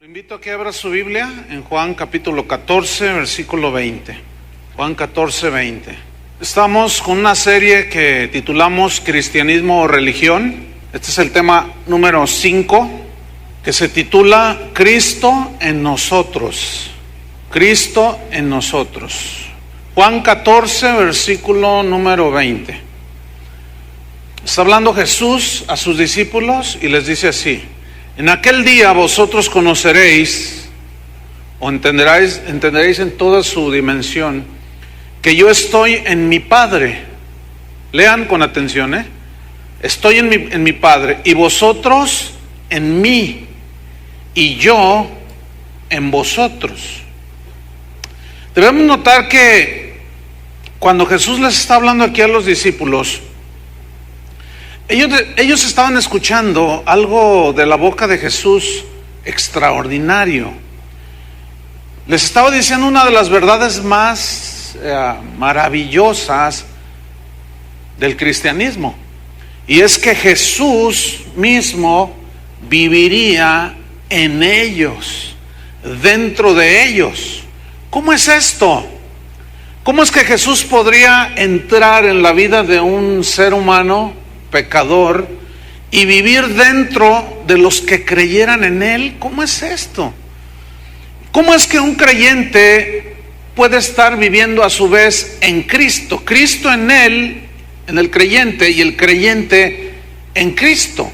Lo invito a que abra su Biblia en Juan capítulo 14, versículo 20. Juan 14, 20. Estamos con una serie que titulamos Cristianismo o Religión. Este es el tema número 5, que se titula Cristo en nosotros. Cristo en nosotros. Juan 14, versículo número 20. Está hablando Jesús a sus discípulos y les dice así: en aquel día vosotros conoceréis o entenderéis en toda su dimensión que yo estoy en mi Padre. Lean con atención, Estoy en mi Padre y vosotros en mí y yo en vosotros. Debemos notar que cuando Jesús les está hablando aquí a los discípulos, ellos estaban escuchando algo de la boca de Jesús extraordinario. Les estaba diciendo una de las verdades más maravillosas del cristianismo, y es que Jesús mismo viviría en ellos, dentro de ellos. ¿Cómo es esto? ¿Cómo es que Jesús podría entrar en la vida de un ser humano pecador y vivir dentro de los que creyeran en Él? ¿Cómo es esto? ¿Cómo es que un creyente puede estar viviendo a su vez en Cristo? Cristo en Él, en el creyente, y el creyente en Cristo.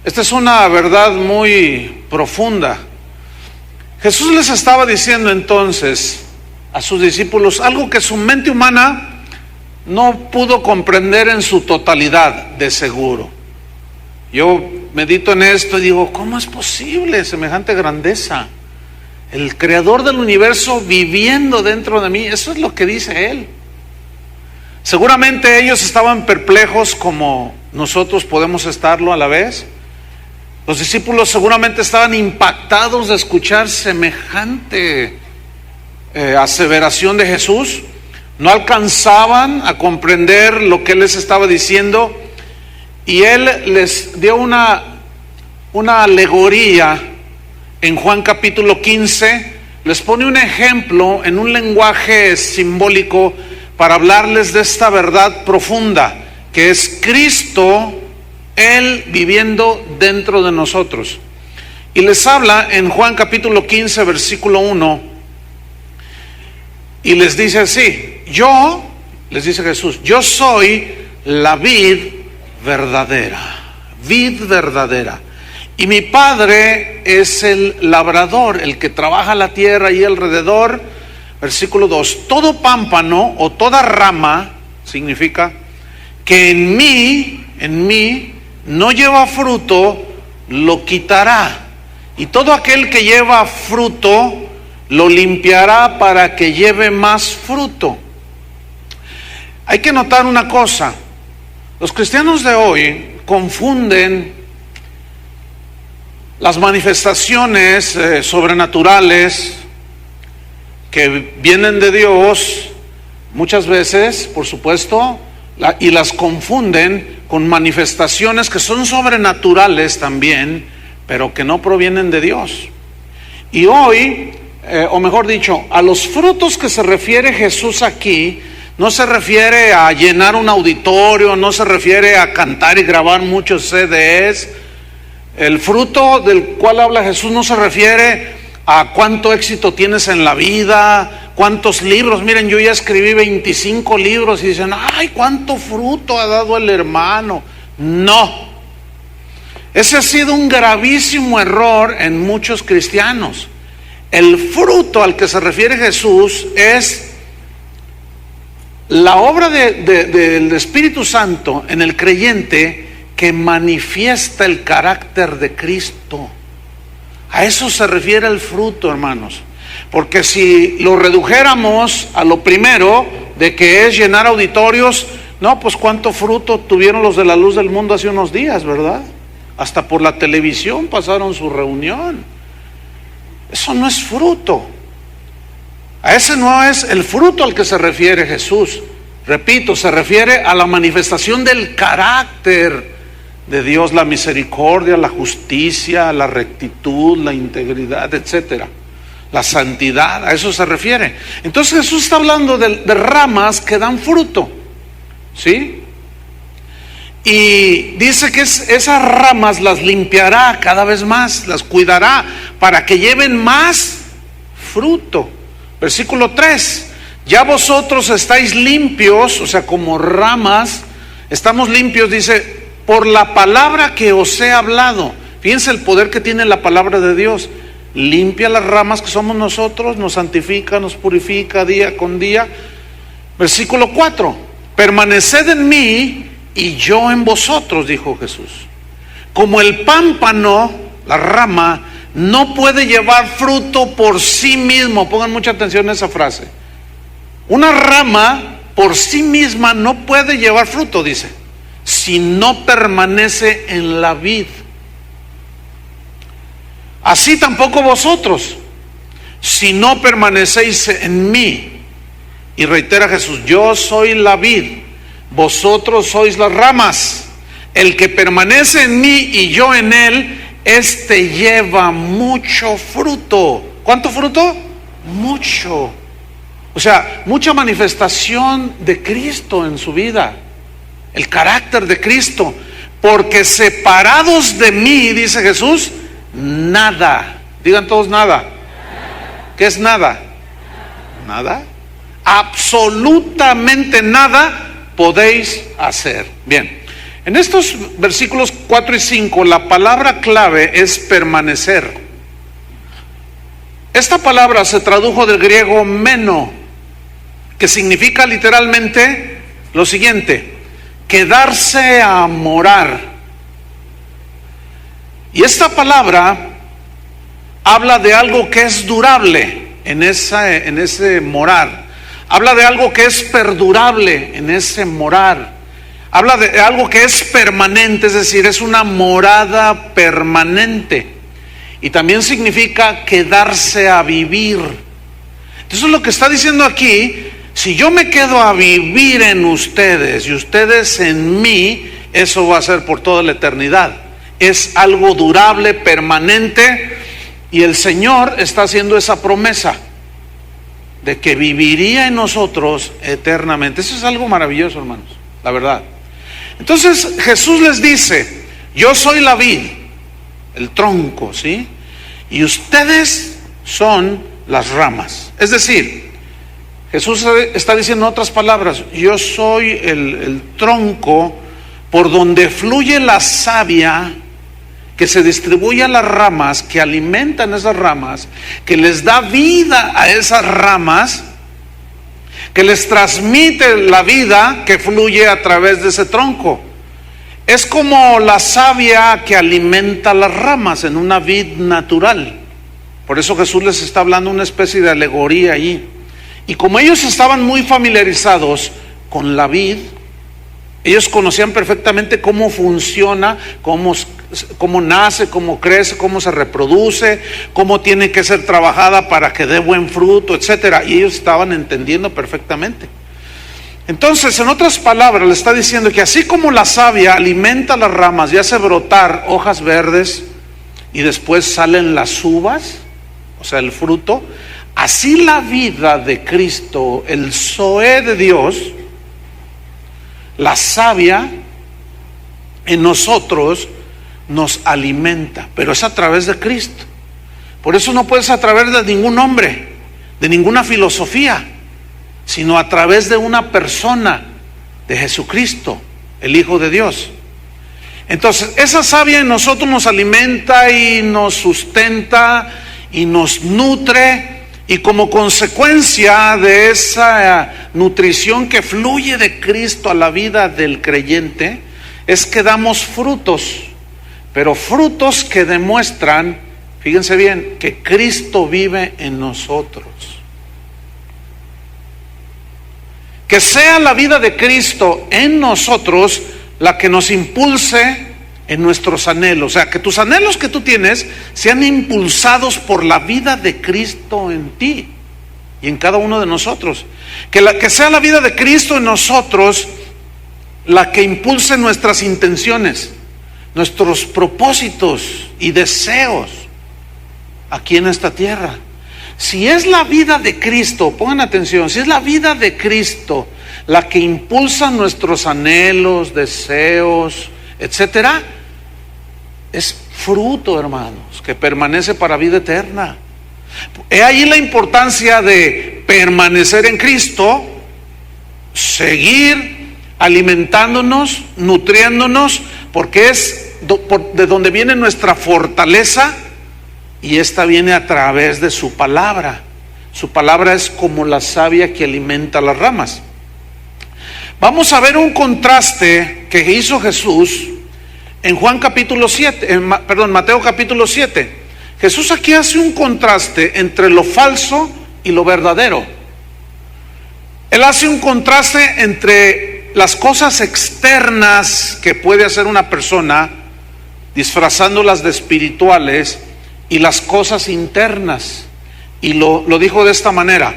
Esta es una verdad muy profunda. Jesús les estaba diciendo entonces a sus discípulos algo que su mente humana no pudo comprender en su totalidad, de seguro. Yo medito en esto y digo, ¿cómo es posible semejante grandeza? El creador del universo viviendo dentro de mí. Eso es lo que dice Él. Seguramente ellos estaban perplejos como nosotros podemos estarlo a la vez. Los discípulos seguramente estaban impactados de escuchar semejante aseveración de Jesús. No alcanzaban a comprender lo que Él les estaba diciendo, y Él les dio una alegoría en Juan capítulo 15. Les pone un ejemplo en un lenguaje simbólico para hablarles de esta verdad profunda, que es Cristo, Él viviendo dentro de nosotros. Y les habla en Juan capítulo 15, versículo 1, y les dice así: les dice Jesús, yo soy la vid verdadera, y mi Padre es el labrador, el que trabaja la tierra y alrededor. Versículo 2, todo pámpano o toda rama, significa que en mí no lleva fruto, lo quitará, y todo aquel que lleva fruto lo limpiará para que lleve más fruto. Hay que notar una cosa: los cristianos de hoy confunden las manifestaciones sobrenaturales que vienen de Dios, muchas veces, por supuesto, y las confunden con manifestaciones que son sobrenaturales también, pero que no provienen de Dios. Y hoy, o mejor dicho, a los frutos que se refiere Jesús aquí, no se refiere a llenar un auditorio, no se refiere a cantar y grabar muchos CDs. El fruto del cual habla Jesús no se refiere a cuánto éxito tienes en la vida, cuántos libros. Miren, yo ya escribí 25 libros y dicen, ay, cuánto fruto ha dado el hermano. No, ese ha sido un gravísimo error en muchos cristianos. El fruto al que se refiere Jesús es la obra del Espíritu Santo en el creyente, que manifiesta el carácter de Cristo. A eso se refiere el fruto, hermanos. Porque si lo redujéramos a lo primero, de que es llenar auditorios, no, pues cuánto fruto tuvieron los de la Luz del Mundo hace unos días, ¿verdad? Hasta por la televisión pasaron su reunión. Eso no es fruto. A ese no es el fruto al que se refiere Jesús. Repito, se refiere a la manifestación del carácter de Dios, la misericordia, la justicia, la rectitud, la integridad, etcétera, la santidad, a eso se refiere. Entonces Jesús está hablando de ramas que dan fruto, ¿sí? Y dice que esas ramas las limpiará cada vez más, las cuidará para que lleven más fruto. Versículo 3: ya vosotros estáis limpios, o sea, como ramas, estamos limpios, dice, por la palabra que os he hablado. Fíjense el poder que tiene la palabra de Dios. Limpia las ramas que somos nosotros, nos santifica, nos purifica día con día. Versículo 4: permaneced en mí y yo en vosotros, dijo Jesús. Como el pámpano, la rama, no puede llevar fruto por sí mismo. Pongan mucha atención a esa frase. Una rama por sí misma no puede llevar fruto, dice, si no permanece en la vid. Así tampoco vosotros, si no permanecéis en mí. Y reitera Jesús: yo soy la vid, vosotros sois las ramas. El que permanece en mí y yo en él, este lleva mucho fruto. ¿Cuánto fruto? Mucho. O sea, mucha manifestación de Cristo en su vida, el carácter de Cristo. Porque separados de mí, dice Jesús, nada. Digan todos nada. ¿Qué es nada? Nada. Absolutamente nada podéis hacer. Bien, en estos versículos 4 y 5, la palabra clave es permanecer. Esta palabra se tradujo del griego meno, que significa literalmente lo siguiente: quedarse a morar. Y esta palabra habla de algo que es durable en ese morar. Habla de algo que es perdurable en ese morar. Habla de algo que es permanente, es decir, es una morada permanente. Y también significa quedarse a vivir. Entonces lo que está diciendo aquí: si yo me quedo a vivir en ustedes y ustedes en mí, eso va a ser por toda la eternidad. Es algo durable, permanente, y el Señor está haciendo esa promesa de que viviría en nosotros eternamente. Eso es algo maravilloso, hermanos, la verdad. Entonces Jesús les dice: yo soy la vid, el tronco, ¿sí? Y ustedes son las ramas. Es decir, Jesús está diciendo en otras palabras: yo soy el tronco por donde fluye la savia que se distribuye a las ramas, que alimentan esas ramas, que les da vida a esas ramas, que les transmite la vida que fluye a través de ese tronco. Es como la savia que alimenta las ramas en una vid natural. Por eso Jesús les está hablando una especie de alegoría allí. Y como ellos estaban muy familiarizados con la vid, ellos conocían perfectamente cómo funciona, cómo nace, cómo crece, cómo se reproduce, cómo tiene que ser trabajada para que dé buen fruto, etcétera. Y ellos estaban entendiendo perfectamente. Entonces, en otras palabras, le está diciendo que así como la savia alimenta las ramas y hace brotar hojas verdes y después salen las uvas, o sea, el fruto, así la vida de Cristo, el Zoé de Dios, la savia en nosotros nos alimenta, pero es a través de Cristo. Por eso no puede ser a través de ningún hombre, de ninguna filosofía, sino a través de una persona, de Jesucristo, el Hijo de Dios. Entonces, esa savia en nosotros nos alimenta y nos sustenta y nos nutre. Y como consecuencia de esa nutrición que fluye de Cristo a la vida del creyente, es que damos frutos, pero frutos que demuestran, fíjense bien, que Cristo vive en nosotros. Que sea la vida de Cristo en nosotros la que nos impulse en nuestros anhelos. O sea, que tus anhelos que tú tienes sean impulsados por la vida de Cristo en ti y en cada uno de nosotros. Que sea la vida de Cristo en nosotros la que impulse nuestras intenciones. nuestros propósitos y deseos aquí en esta tierra. Si es la vida de Cristo, pongan atención, si es la vida de Cristo la que impulsa nuestros anhelos, deseos, etcétera, es fruto, hermanos, que permanece para vida eterna. He ahí la importancia de permanecer en Cristo, seguir alimentándonos, nutriéndonos, porque es de donde viene nuestra fortaleza, y esta viene a través de su palabra. Su palabra es como la savia que alimenta las ramas. Vamos a ver un contraste que hizo Jesús en Mateo capítulo 7. Jesús aquí hace un contraste entre lo falso y lo verdadero. Él hace un contraste entre las cosas externas que puede hacer una persona, disfrazándolas de espirituales, y las cosas internas. Y lo dijo de esta manera,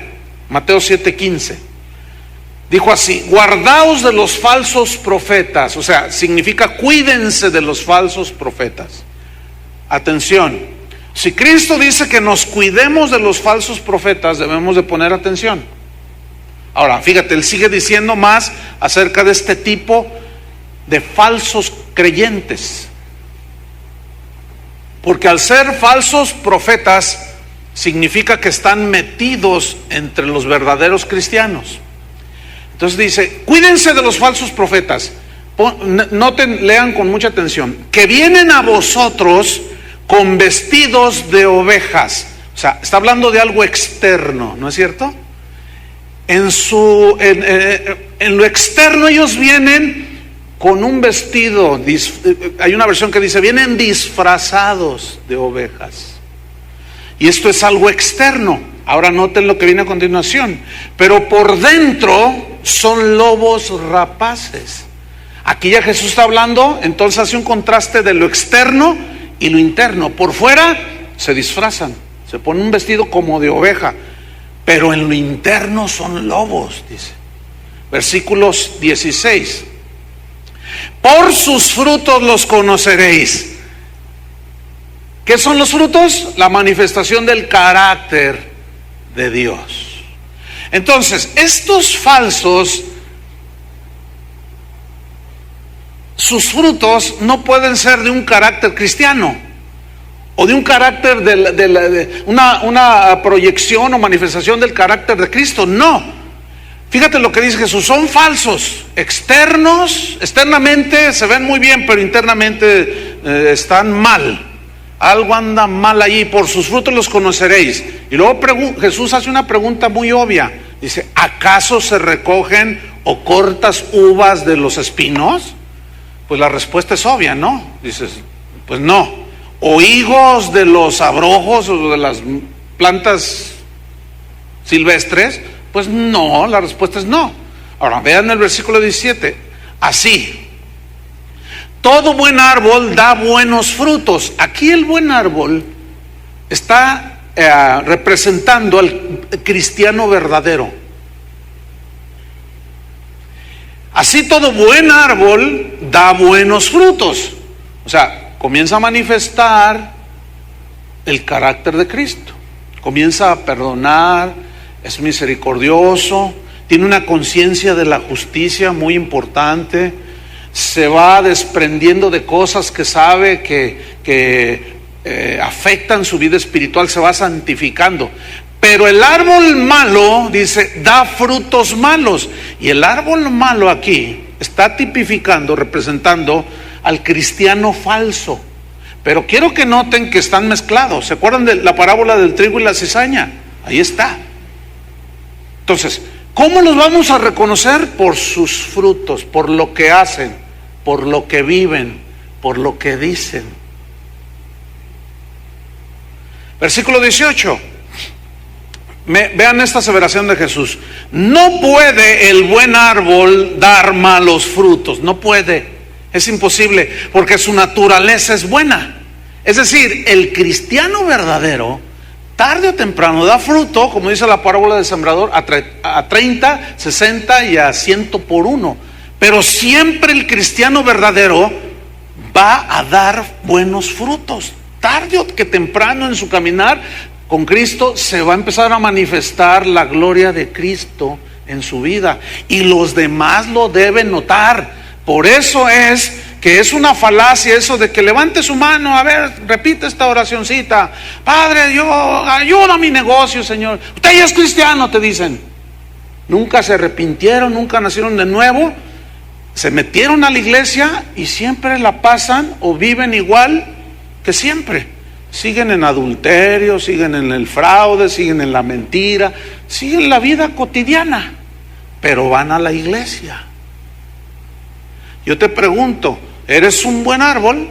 Mateo 7:15. Dijo así: guardaos de los falsos profetas. O sea, significa cuídense de los falsos profetas. Atención, si Cristo dice que nos cuidemos de los falsos profetas, debemos de poner atención. Ahora, fíjate, Él sigue diciendo más acerca de este tipo de falsos creyentes. Porque al ser falsos profetas, significa que están metidos entre los verdaderos cristianos. Entonces dice, cuídense de los falsos profetas. Noten, lean con mucha atención, que vienen a vosotros con vestidos de ovejas. O sea, está hablando de algo externo, ¿no es cierto? En lo externo ellos vienen con un vestido, hay una versión que dice, vienen disfrazados de ovejas. Y esto es algo externo. Ahora noten lo que viene a continuación. Pero por dentro son lobos rapaces. Aquí ya Jesús está hablando, entonces hace un contraste de lo externo y lo interno. Por fuera se disfrazan, se ponen un vestido como de oveja, pero en lo interno son lobos, dice. Versículos 16. Por sus frutos los conoceréis. ¿Qué son los frutos? La manifestación del carácter de Dios. Entonces, estos falsos, sus frutos no pueden ser de un carácter cristiano o de un carácter de una proyección o manifestación del carácter de Cristo. No. Fíjate lo que dice Jesús, son falsos, externamente se ven muy bien, pero internamente están mal. Algo anda mal allí, por sus frutos los conoceréis. Y luego Jesús hace una pregunta muy obvia. Dice, ¿acaso se recogen o cortas uvas de los espinos? Pues la respuesta es obvia, ¿no? Dices, pues no. ¿O higos de los abrojos o de las plantas silvestres? Pues no, la respuesta es no. Ahora vean el versículo 17. Así, todo buen árbol da buenos frutos. Aquí el buen árbol está representando al cristiano verdadero. Así todo buen árbol da buenos frutos. O sea, comienza a manifestar el carácter de Cristo. Comienza a perdonar, es misericordioso, tiene una conciencia de la justicia muy importante, se va desprendiendo de cosas que sabe que afectan su vida espiritual, se va santificando. Pero el árbol malo, dice, da frutos malos. Y el árbol malo aquí está tipificando, representando al cristiano falso. Pero quiero que noten que están mezclados. ¿Se acuerdan de la parábola del trigo y la cizaña? Ahí está. Entonces, ¿cómo los vamos a reconocer? Por sus frutos, por lo que hacen, por lo que viven, por lo que dicen. Versículo 18. Vean esta aseveración de Jesús. No puede el buen árbol dar malos frutos. No puede. Es imposible, porque su naturaleza es buena. Es decir, el cristiano verdadero, tarde o temprano da fruto, como dice la parábola del sembrador, a 30, 60 y a 100 por uno. Pero siempre el cristiano verdadero va a dar buenos frutos. Tarde o que temprano en su caminar con Cristo se va a empezar a manifestar la gloria de Cristo en su vida, y los demás lo deben notar. Por eso es que es una falacia eso de que levante su mano, a ver, repite esta oracioncita: Padre, yo ayuda a mi negocio, Señor. Usted ya es cristiano, te dicen. Nunca se arrepintieron, nunca nacieron de nuevo, se metieron a la iglesia y siempre la pasan o viven igual que siempre. Siguen en adulterio, siguen en el fraude, siguen en la mentira, siguen la vida cotidiana, pero van a la iglesia. Yo te pregunto, ¿eres un buen árbol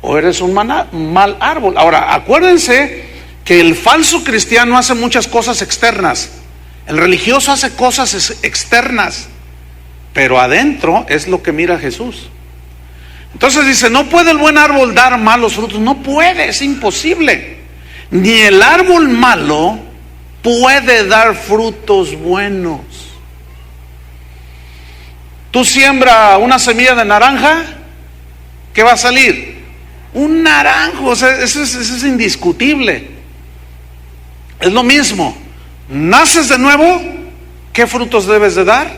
o eres un mal árbol? Ahora, acuérdense que el falso cristiano hace muchas cosas externas, el religioso hace cosas externas, pero adentro es lo que mira Jesús. Entonces dice, no puede el buen árbol dar malos frutos. No puede, es imposible. Ni el árbol malo puede dar frutos buenos. Tú siembra una semilla de naranja, ¿qué va a salir? Un naranjo. O sea, eso es indiscutible. Es lo mismo. Naces de nuevo, ¿qué frutos debes de dar?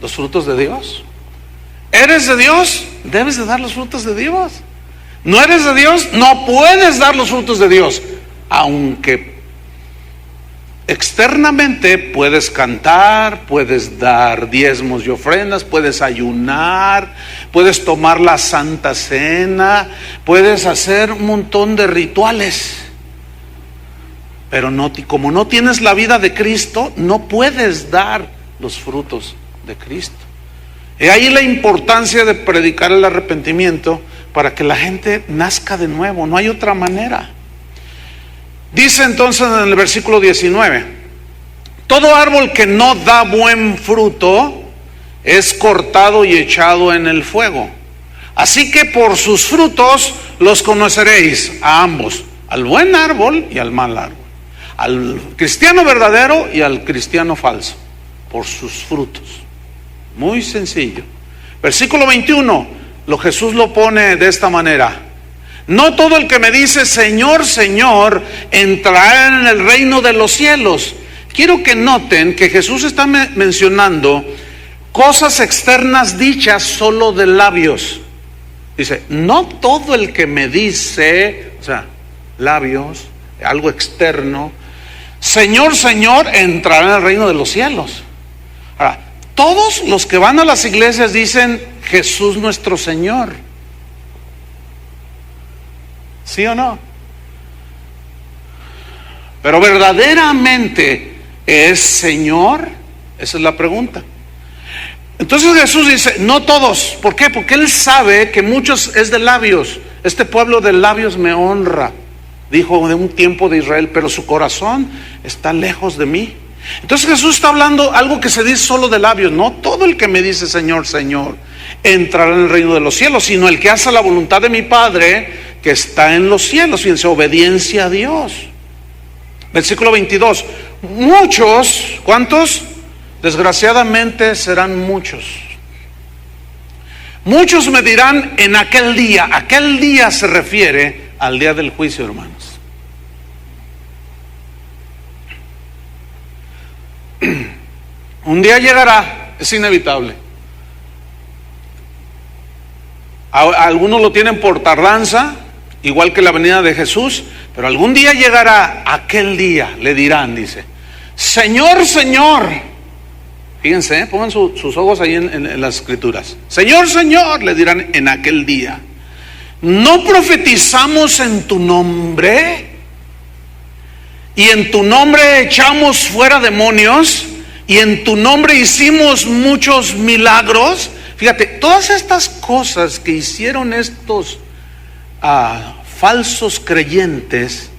Los frutos de Dios. ¿Eres de Dios? Debes de dar los frutos de Dios. ¿No eres de Dios? No puedes dar los frutos de Dios. Aunque externamente puedes cantar, puedes dar diezmos y ofrendas, puedes ayunar, puedes tomar la Santa Cena, puedes hacer un montón de rituales. Pero no, como no tienes la vida de Cristo, no puedes dar los frutos de Cristo. Y ahí la importancia de predicar el arrepentimiento para que la gente nazca de nuevo. No hay otra manera. Dice entonces en el versículo 19: todo árbol que no da buen fruto es cortado y echado en el fuego. Así que por sus frutos los conoceréis a ambos, al buen árbol y al mal árbol, al cristiano verdadero y al cristiano falso, por sus frutos. Muy sencillo. Versículo 21, Jesús lo pone de esta manera: no todo el que me dice Señor, Señor, entrará en el reino de los cielos. Quiero que noten que Jesús está mencionando cosas externas dichas solo de labios. Dice, no todo el que me dice, o sea, labios, algo externo, Señor, Señor, entrará en el reino de los cielos. Ahora, todos los que van a las iglesias dicen Jesús nuestro Señor. ¿Sí o no? Pero verdaderamente ¿es Señor? Esa es la pregunta. Entonces Jesús dice, no todos. ¿Por qué? Porque Él sabe que muchos es de labios. Este pueblo de labios me honra, dijo de un tiempo de Israel, pero su corazón está lejos de mí. Entonces Jesús está hablando algo que se dice solo de labios. No todo el que me dice Señor, Señor entrará en el reino de los cielos, sino el que hace la voluntad de mi Padre que está en los cielos. Fíjense, obediencia a Dios. Versículo 22. Muchos, ¿cuántos? Desgraciadamente serán muchos. Muchos me dirán en aquel día. Aquel día se refiere al día del juicio, hermanos. Un día llegará, es inevitable. Algunos lo tienen por tardanza, igual que la venida de Jesús, pero algún día llegará. Aquel día le dirán, dice, Señor, Señor. Fíjense, pongan sus ojos ahí en las escrituras. Señor, Señor, le dirán en aquel día, ¿no profetizamos en tu nombre? Y en tu nombre echamos fuera demonios, y en tu nombre hicimos muchos milagros. Fíjate, todas estas cosas que hicieron estos falsos creyentes,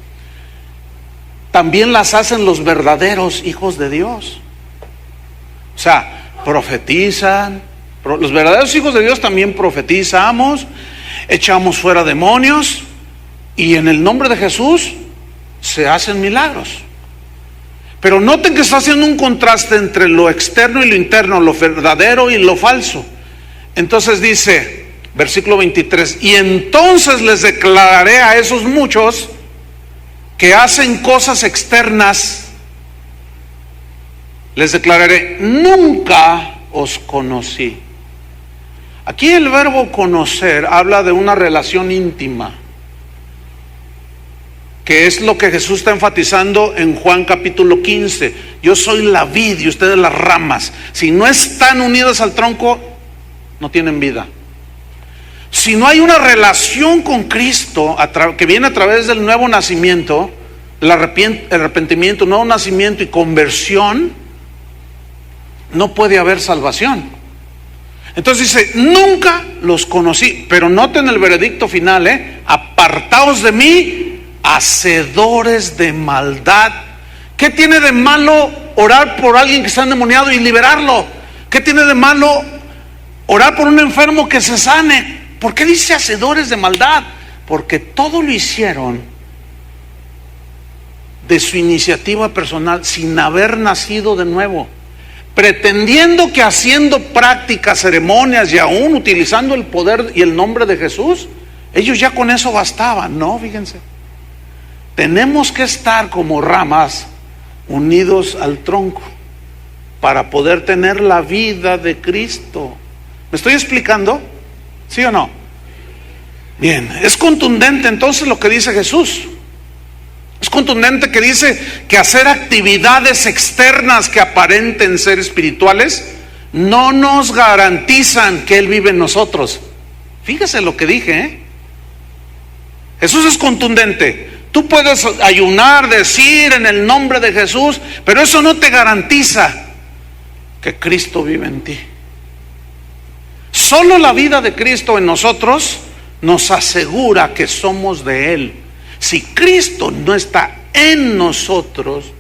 también las hacen los verdaderos hijos de Dios. O sea, profetizan. Los verdaderos hijos de Dios también profetizamos, echamos fuera demonios, y en el nombre de Jesús se hacen milagros. Pero noten que está haciendo un contraste entre lo externo y lo interno, lo verdadero y lo falso. Entonces dice, Versículo 23, y entonces les declararé a esos muchos que hacen cosas externas, les declararé, nunca os conocí. Aquí el verbo conocer habla de una relación íntima, que es lo que Jesús está enfatizando en Juan capítulo 15. Yo soy la vid y ustedes las ramas. Si no están unidos al tronco, no tienen vida. Si no hay una relación con Cristo que viene a través del nuevo nacimiento, el arrepentimiento, nuevo nacimiento y conversión, no puede haber salvación. Entonces dice, nunca los conocí. Pero noten el veredicto final, apartaos de mí, hacedores de maldad. ¿Qué tiene de malo orar por alguien que está endemoniado y liberarlo? ¿Qué tiene de malo orar por un enfermo que se sane? ¿Por qué dice hacedores de maldad? Porque todo lo hicieron de su iniciativa personal, sin haber nacido de nuevo, pretendiendo que haciendo prácticas, ceremonias y aún utilizando el poder y el nombre de Jesús, ellos ya con eso bastaban. No, fíjense, tenemos que estar como ramas unidos al tronco para poder tener la vida de Cristo. ¿Me estoy explicando? ¿Sí o no? Bien, es contundente entonces lo que dice Jesús. Es contundente que dice que hacer actividades externas que aparenten ser espirituales no nos garantizan que Él vive en nosotros. Fíjese lo que dije, Jesús es contundente. Tú puedes ayunar, decir en el nombre de Jesús, pero eso no te garantiza que Cristo vive en ti. Solo la vida de Cristo en nosotros nos asegura que somos de Él. Si Cristo no está en nosotros,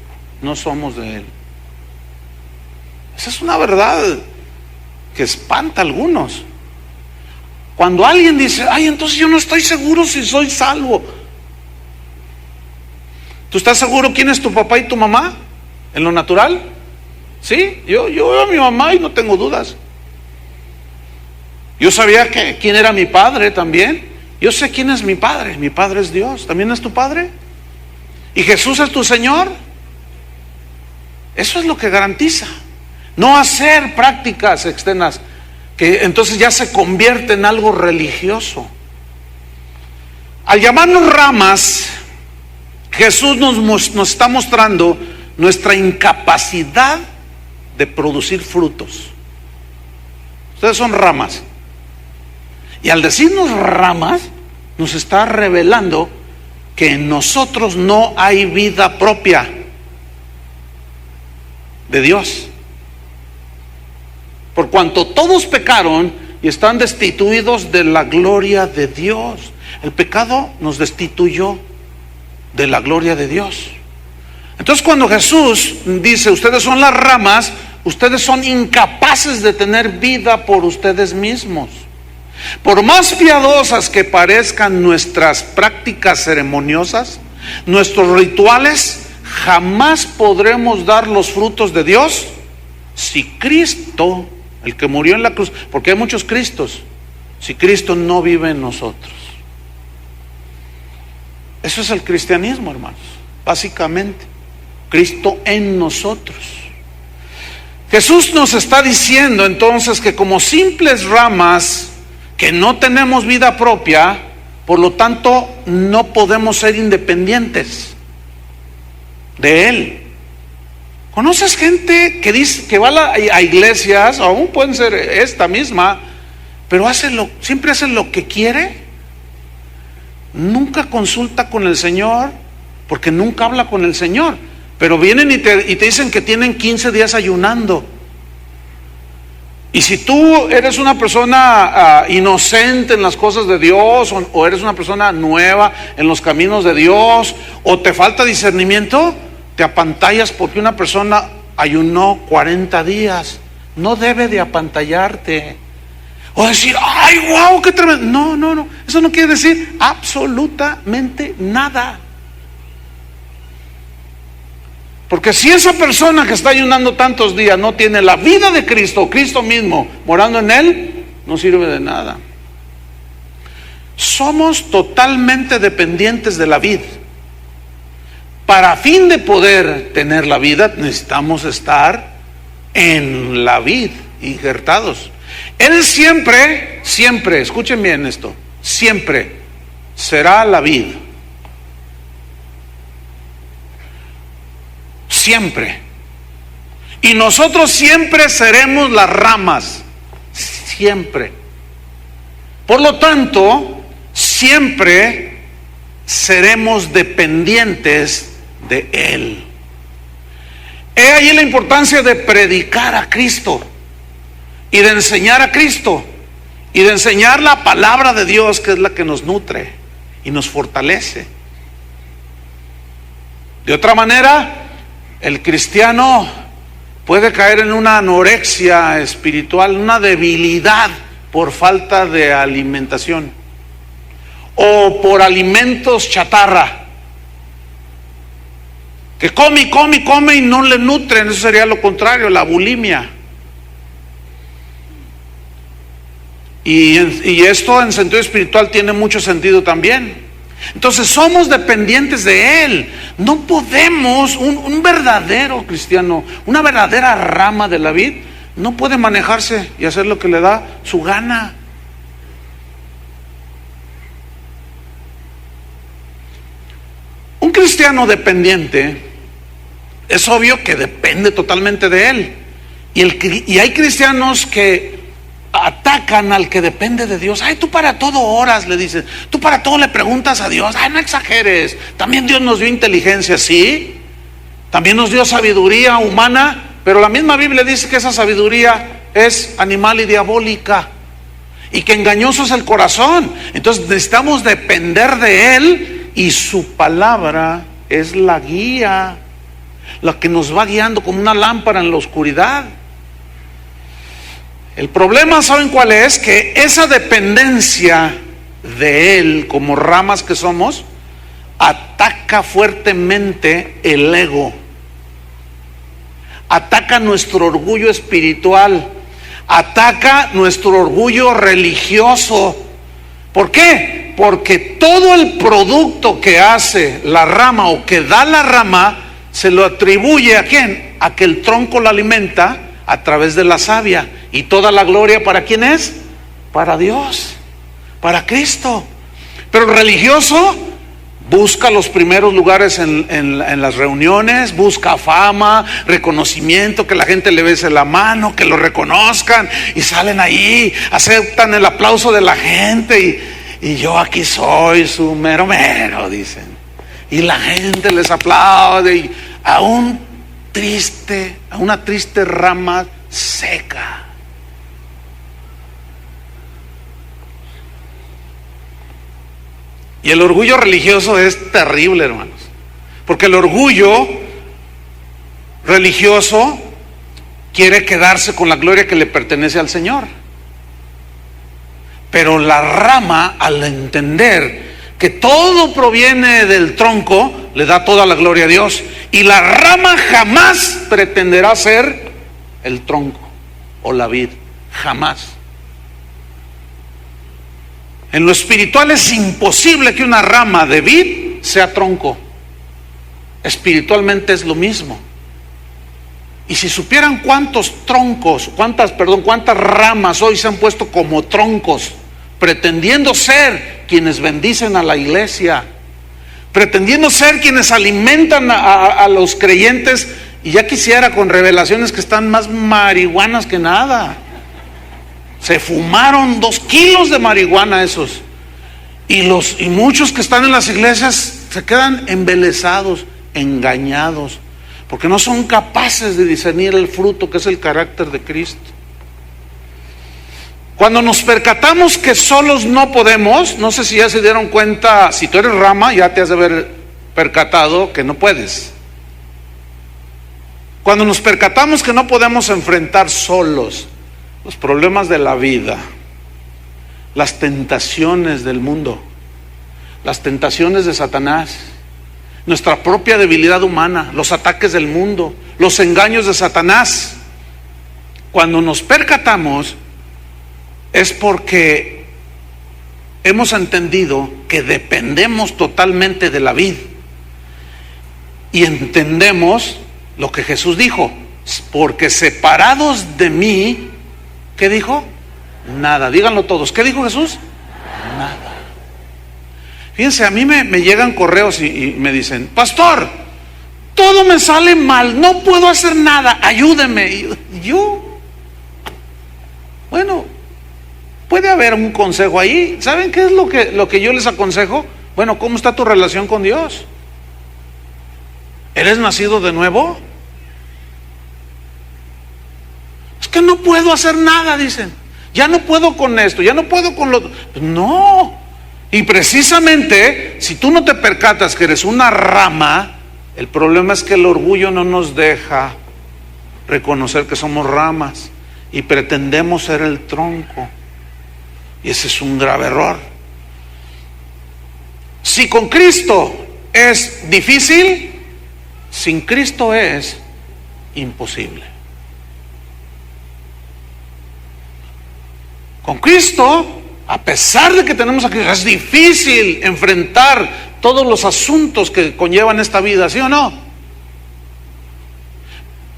no somos de Él. Esa es una verdad que espanta a algunos. Cuando alguien dice, ay, entonces yo no estoy seguro si soy salvo. ¿Tú estás seguro quién es tu papá y tu mamá? ¿En lo natural? Sí, yo veo a mi mamá y no tengo dudas. Yo sabía quién era mi padre también. Yo sé quién es mi padre. Mi padre es Dios. ¿También es tu padre? ¿Y Jesús es tu Señor? Eso es lo que garantiza. No hacer prácticas externas que entonces ya se convierte en algo religioso. Al llamarnos ramas, Jesús nos está mostrando nuestra incapacidad de producir frutos. Ustedes son ramas. Y al decirnos ramas, nos está revelando que en nosotros no hay vida propia de Dios. Por cuanto todos pecaron y están destituidos de la gloria de Dios. El pecado nos destituyó de la gloria de Dios. Entonces cuando Jesús dice, ustedes son las ramas, ustedes son incapaces de tener vida por ustedes mismos. Por más piadosas que parezcan nuestras prácticas ceremoniosas, nuestros rituales, jamás podremos dar los frutos de Dios si Cristo, el que murió en la cruz, porque hay muchos Cristos, si Cristo no vive en nosotros. Eso es el cristianismo, hermanos, básicamente, Cristo en nosotros. Jesús nos está diciendo entonces que como simples ramas que no tenemos vida propia, por lo tanto no podemos ser independientes de Él. ¿Conoces gente que dice que va a iglesias, aún pueden ser esta misma, pero siempre hace lo que quiere? Nunca consulta con el Señor, porque nunca habla con el Señor, pero vienen y te dicen que tienen 15 días ayunando. Y si tú eres una persona inocente en las cosas de Dios, o eres una persona nueva en los caminos de Dios, o te falta discernimiento, te apantallas porque una persona ayunó 40 días. No debe de apantallarte o decir, ay, wow, qué tremendo. No, eso no quiere decir absolutamente nada. Porque si esa persona que está ayunando tantos días no tiene la vida de Cristo, Cristo mismo morando en él, no sirve de nada. somos totalmente dependientes de la vid. Para fin de poder tener la vida, necesitamos estar en la vid, injertados. Él siempre, siempre, escuchen bien esto, siempre será la vid. Siempre. Y nosotros siempre seremos las ramas. Siempre. Por lo tanto, siempre seremos dependientes de Él. He ahí la importancia de predicar a Cristo y de enseñar a Cristo y de enseñar la palabra de Dios, que es la que nos nutre y nos fortalece. De otra manera, el cristiano puede caer en una anorexia espiritual, una debilidad por falta de alimentación o por alimentos chatarra, que come y come y come y no le nutren. Eso sería lo contrario, la bulimia. Y esto en sentido espiritual tiene mucho sentido también. Entonces somos dependientes de Él. No podemos, un verdadero cristiano, una verdadera rama de la vid, no puede manejarse y hacer lo que le da su gana. Un cristiano dependiente es obvio que depende totalmente de Él. Y hay cristianos que atacan al que depende de Dios. Ay, tú para todo oras, le dicen. Tú para todo le preguntas a Dios. Ay, no exageres. También Dios nos dio inteligencia, sí. También nos dio sabiduría humana. Pero la misma Biblia dice que esa sabiduría es animal y diabólica. Y que engañoso es el corazón. Entonces necesitamos depender de Él. Y su palabra es la guía, la que nos va guiando como una lámpara en la oscuridad. El problema, ¿saben cuál es? Que esa dependencia de Él, como ramas que somos, ataca fuertemente el ego, ataca nuestro orgullo espiritual, ataca nuestro orgullo religioso. ¿Por qué? Porque todo el producto que hace la rama o que da la rama se lo atribuye ¿a quién? A que el tronco lo alimenta a través de la savia. ¿Y toda la gloria para quién es? Para Dios, para Cristo. Pero el religioso busca los primeros lugares en las reuniones, busca fama, reconocimiento, que la gente le bese la mano, que lo reconozcan, y salen ahí, aceptan el aplauso de la gente, y yo aquí soy su mero mero, dicen. Y la gente les aplaude, y a una triste rama seca. Y el orgullo religioso es terrible, hermanos, porque el orgullo religioso quiere quedarse con la gloria que le pertenece al Señor. Pero la rama, al entender que todo proviene del tronco, le da toda la gloria a Dios. Y la rama jamás pretenderá ser el tronco o la vid, jamás. En lo espiritual es imposible que una rama de vid sea tronco. Espiritualmente es lo mismo. Y si supieran cuántas ramas hoy se han puesto como troncos, pretendiendo ser quienes bendicen a la iglesia, pretendiendo ser quienes alimentan a los creyentes, y ya quisiera con revelaciones que están más marihuanas que nada. Se fumaron 2 kilos de marihuana esos. Y muchos que están en las iglesias se quedan embelesados, engañados, porque no son capaces de discernir el fruto que es el carácter de Cristo. Cuando nos percatamos que solos no podemos, no sé si ya se dieron cuenta, si tú eres rama ya te has de haber percatado que no puedes. Cuando nos percatamos que no podemos enfrentar solos los problemas de la vida, las tentaciones del mundo, las tentaciones de Satanás, nuestra propia debilidad humana, los ataques del mundo, los engaños de Satanás, cuando nos percatamos es porque hemos entendido que dependemos totalmente de la vid y entendemos lo que Jesús dijo, porque separados de mí, ¿qué dijo? Nada. Díganlo todos. ¿Qué dijo Jesús? Nada. Fíjense, a mí me llegan correos y me dicen: pastor, todo me sale mal, no puedo hacer nada, ayúdeme. Y yo, bueno, puede haber un consejo ahí. ¿Saben qué es lo que yo les aconsejo? Bueno, ¿cómo está tu relación con Dios? ¿Eres nacido de nuevo? Es que no puedo hacer nada, dicen. Ya no puedo con esto, ya no puedo con lo... Pues no. Y precisamente, si tú no te percatas que eres una rama, el problema es que el orgullo no nos deja reconocer que somos ramas y pretendemos ser el tronco. Y ese es un grave error. Si con Cristo es difícil, sin Cristo es imposible. Con Cristo, a pesar de que tenemos a Cristo, es difícil enfrentar todos los asuntos que conllevan esta vida, ¿sí o no?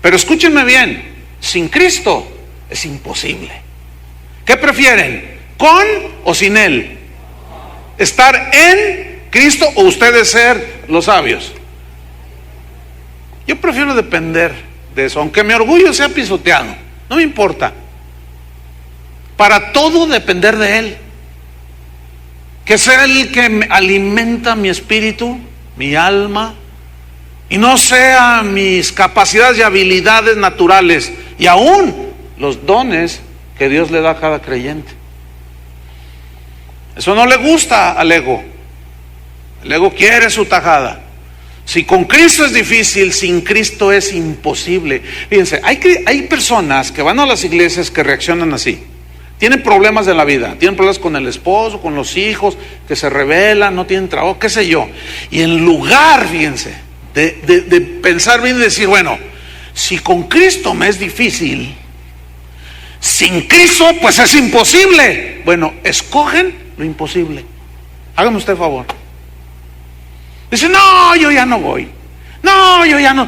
Pero escúchenme bien, sin Cristo es imposible. ¿Qué prefieren? ¿Con o sin Él? ¿Estar en Cristo o ustedes ser los sabios? Yo prefiero depender de eso, aunque mi orgullo sea pisoteado, no me importa. Para todo depender de Él, que sea el que alimenta mi espíritu, mi alma, y no sea mis capacidades y habilidades naturales, y aún los dones que Dios le da a cada creyente. Eso no le gusta al ego. El ego quiere su tajada. Si con Cristo es difícil, sin Cristo es imposible. Fíjense, hay personas que van a las iglesias que reaccionan así. Tienen problemas de la vida, tienen problemas con el esposo, con los hijos, que se rebelan, no tienen trabajo, qué sé yo. Y en lugar, fíjense, de pensar bien y decir, bueno, si con Cristo me es difícil, sin Cristo pues es imposible. Bueno, escogen lo imposible. Hágame usted favor. Dice, no, yo ya no voy. No, yo ya no.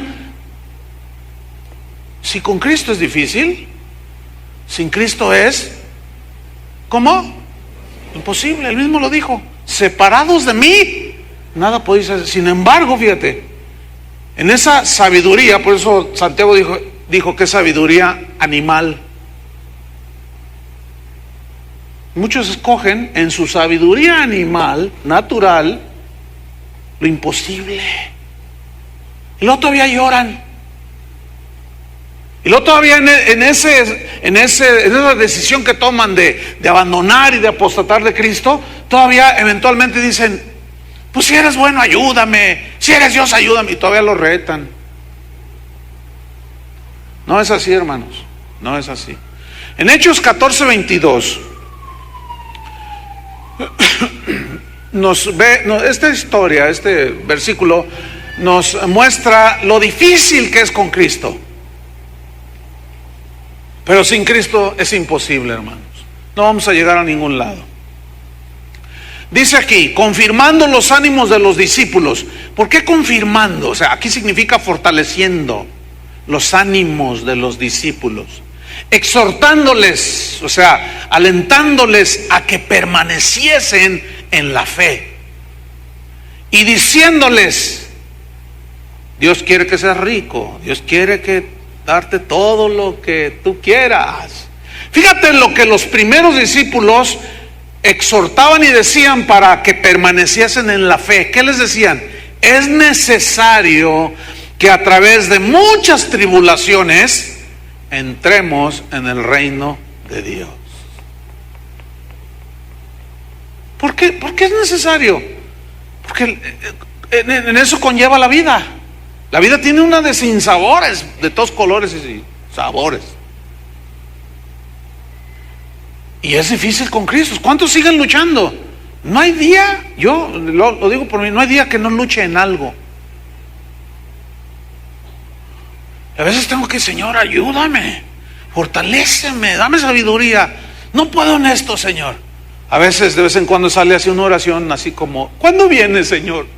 Si con Cristo es difícil, sin Cristo es... ¿Cómo? Imposible, él mismo lo dijo. Separados de mí, nada podéis hacer. Sin embargo, fíjate, en esa sabiduría, por eso Santiago dijo que es sabiduría animal. Muchos escogen en su sabiduría animal, natural, lo imposible. Y luego todavía lloran. Y luego todavía en esa decisión que toman de abandonar y de apostatar de Cristo, todavía eventualmente dicen, pues si eres bueno, ayúdame, si eres Dios, ayúdame, y todavía lo retan. No es así, hermanos, no es así. En Hechos 14:22 esta historia, este versículo nos muestra lo difícil que es con Cristo. Pero sin Cristo es imposible, hermanos. No vamos a llegar a ningún lado. Dice aquí, confirmando los ánimos de los discípulos. ¿Por qué confirmando? O sea, aquí significa fortaleciendo los ánimos de los discípulos. Exhortándoles, o sea, alentándoles a que permaneciesen en la fe. Y diciéndoles, Dios quiere que seas rico, Dios quiere que darte todo lo que tú quieras. Fíjate lo que los primeros discípulos exhortaban y decían para que permaneciesen en la fe. ¿Qué les decían? Es necesario que a través de muchas tribulaciones entremos en el reino de Dios. ¿Por qué? ¿Por qué es necesario? Porque en eso conlleva la vida. La vida tiene una de sinsabores, de todos colores y sabores. Y es difícil con Cristo. ¿Cuántos siguen luchando? No hay día, yo lo digo por mí, no hay día que no luche en algo. A veces tengo que, Señor, ayúdame, fortaléceme, dame sabiduría. No puedo en esto, Señor. A veces, de vez en cuando sale así una oración así como, ¿cuándo viene, Señor?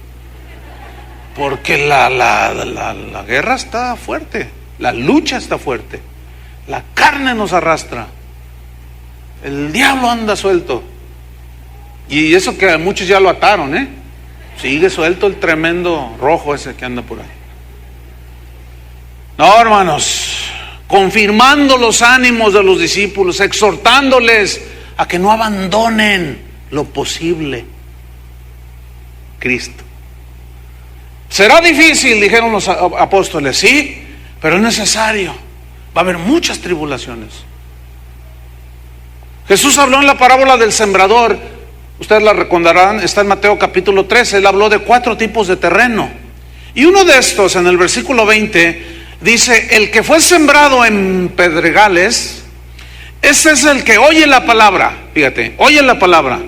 Porque la guerra está fuerte, la lucha está fuerte, la carne nos arrastra, el diablo anda suelto. Y eso que muchos ya lo ataron, sigue suelto el tremendo rojo ese que anda por ahí. No, hermanos, confirmando los ánimos de los discípulos, exhortándoles a que no abandonen lo posible Cristo. Será difícil, dijeron los apóstoles, sí, pero es necesario. Va a haber muchas tribulaciones. Jesús habló en la parábola del sembrador, ustedes la recordarán, está en Mateo capítulo 13, él habló de 4 tipos de terreno. Y uno de estos, en el versículo 20, dice, el que fue sembrado en pedregales, ese es el que oye la palabra, fíjate, oye la palabra,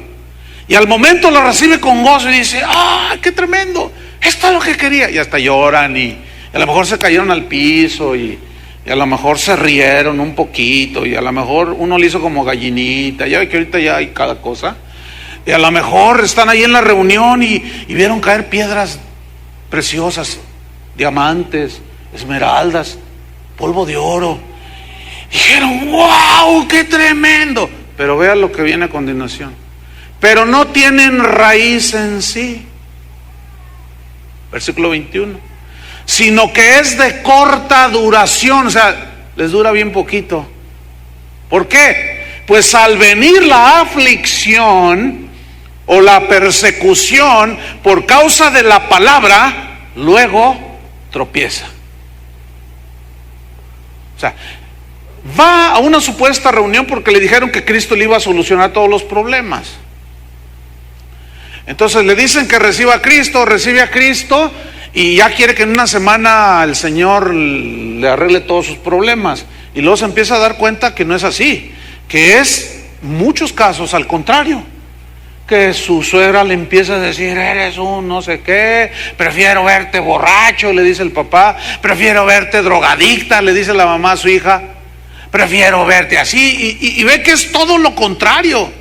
y al momento la recibe con gozo y dice, ¡ah, qué tremendo! Esto es lo que quería. Y hasta lloran y a lo mejor se cayeron al piso y a lo mejor se rieron un poquito y a lo mejor uno le hizo como gallinita, ya ve que ahorita ya hay cada cosa. Y a lo mejor están ahí en la reunión y vieron caer piedras preciosas, diamantes, esmeraldas, polvo de oro. Dijeron, ¡wow! ¡Qué tremendo! Pero vean lo que viene a continuación. Pero no tienen raíz en sí. Versículo 21. Sino que es de corta duración, o sea, les dura bien poquito. ¿Por qué? Pues al venir la aflicción o la persecución por causa de la palabra, luego tropieza. O sea, va a una supuesta reunión porque le dijeron que Cristo le iba a solucionar todos los problemas. Entonces le dicen que reciba a Cristo, recibe a Cristo y ya quiere que en una semana el Señor le arregle todos sus problemas. Y luego se empieza a dar cuenta que no es así, que es muchos casos al contrario. Que su suegra le empieza a decir, eres un no sé qué, prefiero verte borracho, le dice el papá, prefiero verte drogadicta, le dice la mamá a su hija, prefiero verte así, y ve que es todo lo contrario.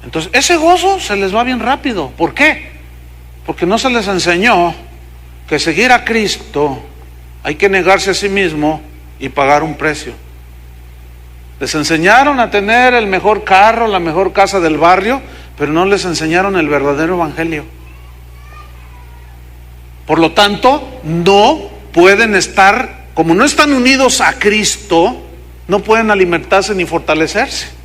Entonces ese gozo se les va bien rápido. ¿Por qué? Porque no se les enseñó que seguir a Cristo hay que negarse a sí mismo y pagar un precio. Les enseñaron a tener el mejor carro, la mejor casa del barrio, pero no les enseñaron el verdadero evangelio. Por lo tanto, no pueden estar, como no están unidos a Cristo, no pueden alimentarse ni fortalecerse.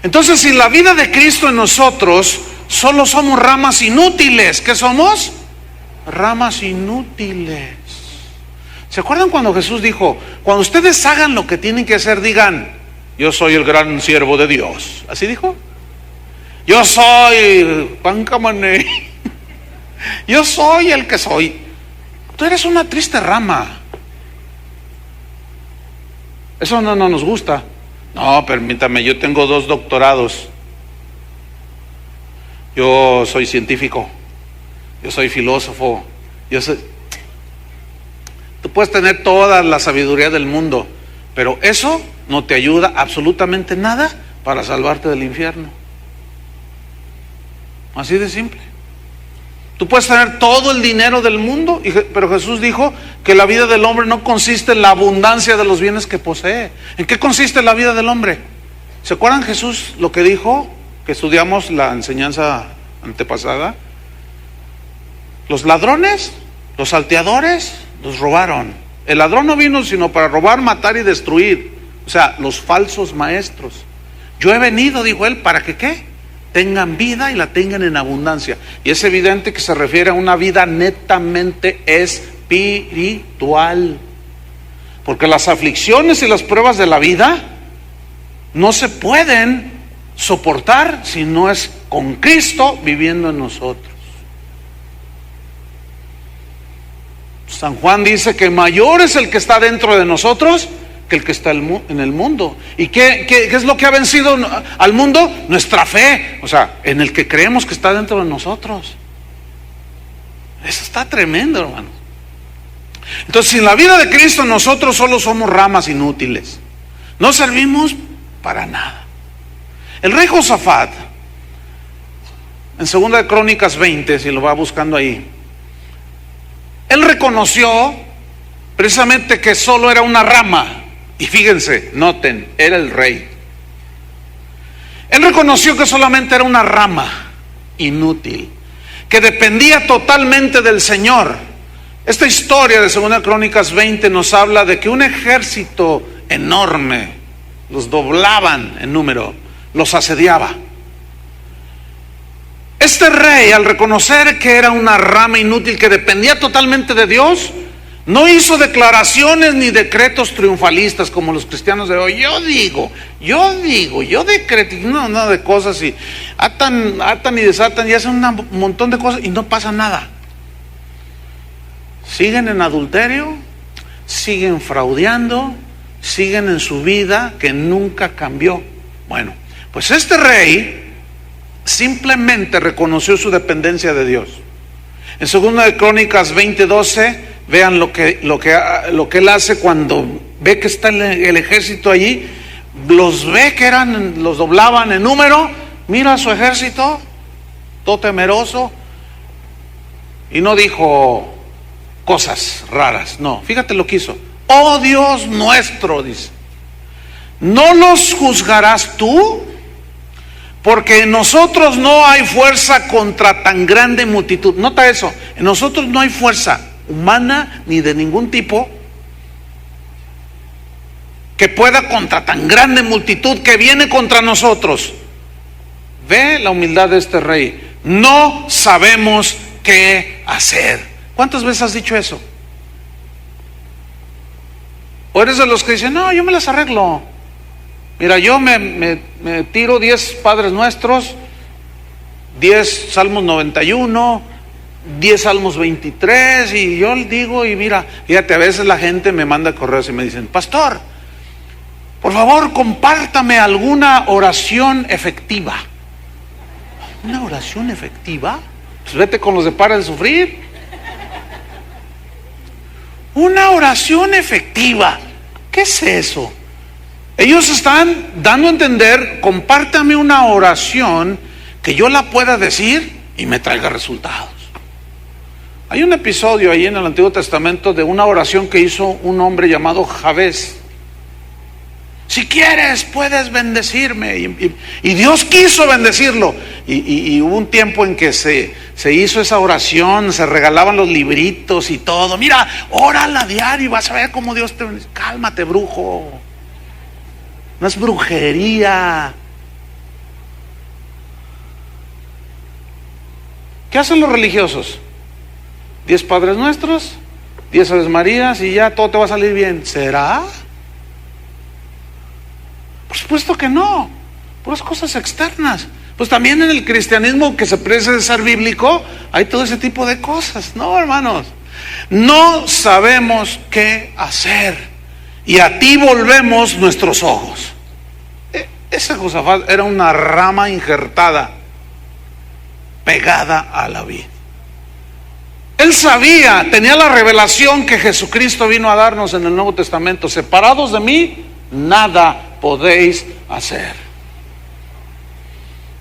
Entonces, si la vida de Cristo en nosotros, solo somos ramas inútiles. ¿Qué somos? Ramas inútiles. ¿Se acuerdan cuando Jesús dijo, cuando ustedes hagan lo que tienen que hacer, digan, yo soy el gran siervo de Dios? ¿Así dijo? Yo soy Pancamané. Yo soy el que soy. Tú eres una triste rama. Eso no nos gusta. No, permítame, yo tengo 2 doctorados. Yo soy científico. Yo soy filósofo. Tú puedes tener toda la sabiduría del mundo, pero eso no te ayuda absolutamente nada para salvarte del infierno. Así de simple. Tú puedes tener todo el dinero del mundo, pero Jesús dijo que la vida del hombre no consiste en la abundancia de los bienes que posee. ¿En qué consiste la vida del hombre? ¿Se acuerdan Jesús lo que dijo? Que estudiamos la enseñanza antepasada. Los ladrones, los salteadores, los robaron. El ladrón no vino sino para robar, matar y destruir. O sea, los falsos maestros. Yo he venido, dijo él, ¿para que qué? Tengan vida y la tengan en abundancia. Y es evidente que se refiere a una vida netamente espiritual. Porque las aflicciones y las pruebas de la vida no se pueden soportar si no es con Cristo viviendo en nosotros. San Juan dice que mayor es el que está dentro de nosotros que el que está en el mundo. ¿Y qué es lo que ha vencido al mundo? Nuestra fe, o sea, en el que creemos que está dentro de nosotros. Eso está tremendo, hermano. Entonces, sin la vida de Cristo, nosotros solo somos ramas inútiles. No servimos para nada. El rey Josafat, en 2 de Crónicas 20, si lo va buscando ahí, él reconoció precisamente que solo era una rama. Y fíjense, noten, era el rey. Él reconoció que solamente era una rama inútil, que dependía totalmente del Señor. Esta historia de 2 Crónicas 20 nos habla de que un ejército enorme, los doblaban en número, los asediaba. Este rey, al reconocer que era una rama inútil, que dependía totalmente de Dios, no hizo declaraciones ni decretos triunfalistas como los cristianos de hoy. Yo decreto, no de cosas y atan y desatan y hacen un montón de cosas y no pasa nada. Siguen en adulterio, siguen fraudeando, siguen en su vida que nunca cambió. Bueno, pues este rey simplemente reconoció su dependencia de Dios. En 2 de Crónicas 20:12, vean lo que él hace cuando ve que está el ejército allí. Los ve que los doblaban en número. Mira su ejército, todo temeroso. Y no dijo cosas raras, no, fíjate lo que hizo. Oh Dios nuestro, dice, ¿no los juzgarás tú? Porque en nosotros no hay fuerza contra tan grande multitud. Nota eso, en nosotros no hay fuerza humana ni de ningún tipo que pueda contra tan grande multitud que viene contra nosotros. Ve la humildad de este rey. No sabemos qué hacer. ¿Cuántas veces has dicho eso? ¿O eres de los que dicen, no, yo me las arreglo? Mira, yo me tiro 10 Padres Nuestros, 10 Salmos 91, 10 Salmos 23, y yo digo, y mira, fíjate, a veces la gente me manda correos y me dicen, pastor, por favor, compártame alguna oración efectiva. ¿Una oración efectiva? Pues vete con los de Para de Sufrir. Una oración efectiva. ¿Qué es eso? Ellos están dando a entender, compártame una oración que yo la pueda decir y me traiga resultados. Hay un episodio ahí en el Antiguo Testamento de una oración que hizo un hombre llamado Jabez. Si quieres, puedes bendecirme. Y Dios quiso bendecirlo. Y hubo un tiempo en que se hizo esa oración, se regalaban los libritos y todo. Mira, órala a diario y vas a ver cómo Dios te bendice. Cálmate, brujo. No es brujería. ¿Qué hacen los religiosos? 10 Padres Nuestros, 10 Aves Marías y ya todo te va a salir bien. ¿Será? Por supuesto que no. Puras cosas externas. Pues también en el cristianismo, que se parece de ser bíblico, hay todo ese tipo de cosas. No, hermanos, no sabemos qué hacer y a ti volvemos nuestros ojos. Ese Josafat era una rama injertada, pegada a la vid. Él sabía, tenía la revelación que Jesucristo vino a darnos en el Nuevo Testamento. Separados de mí, nada podéis hacer.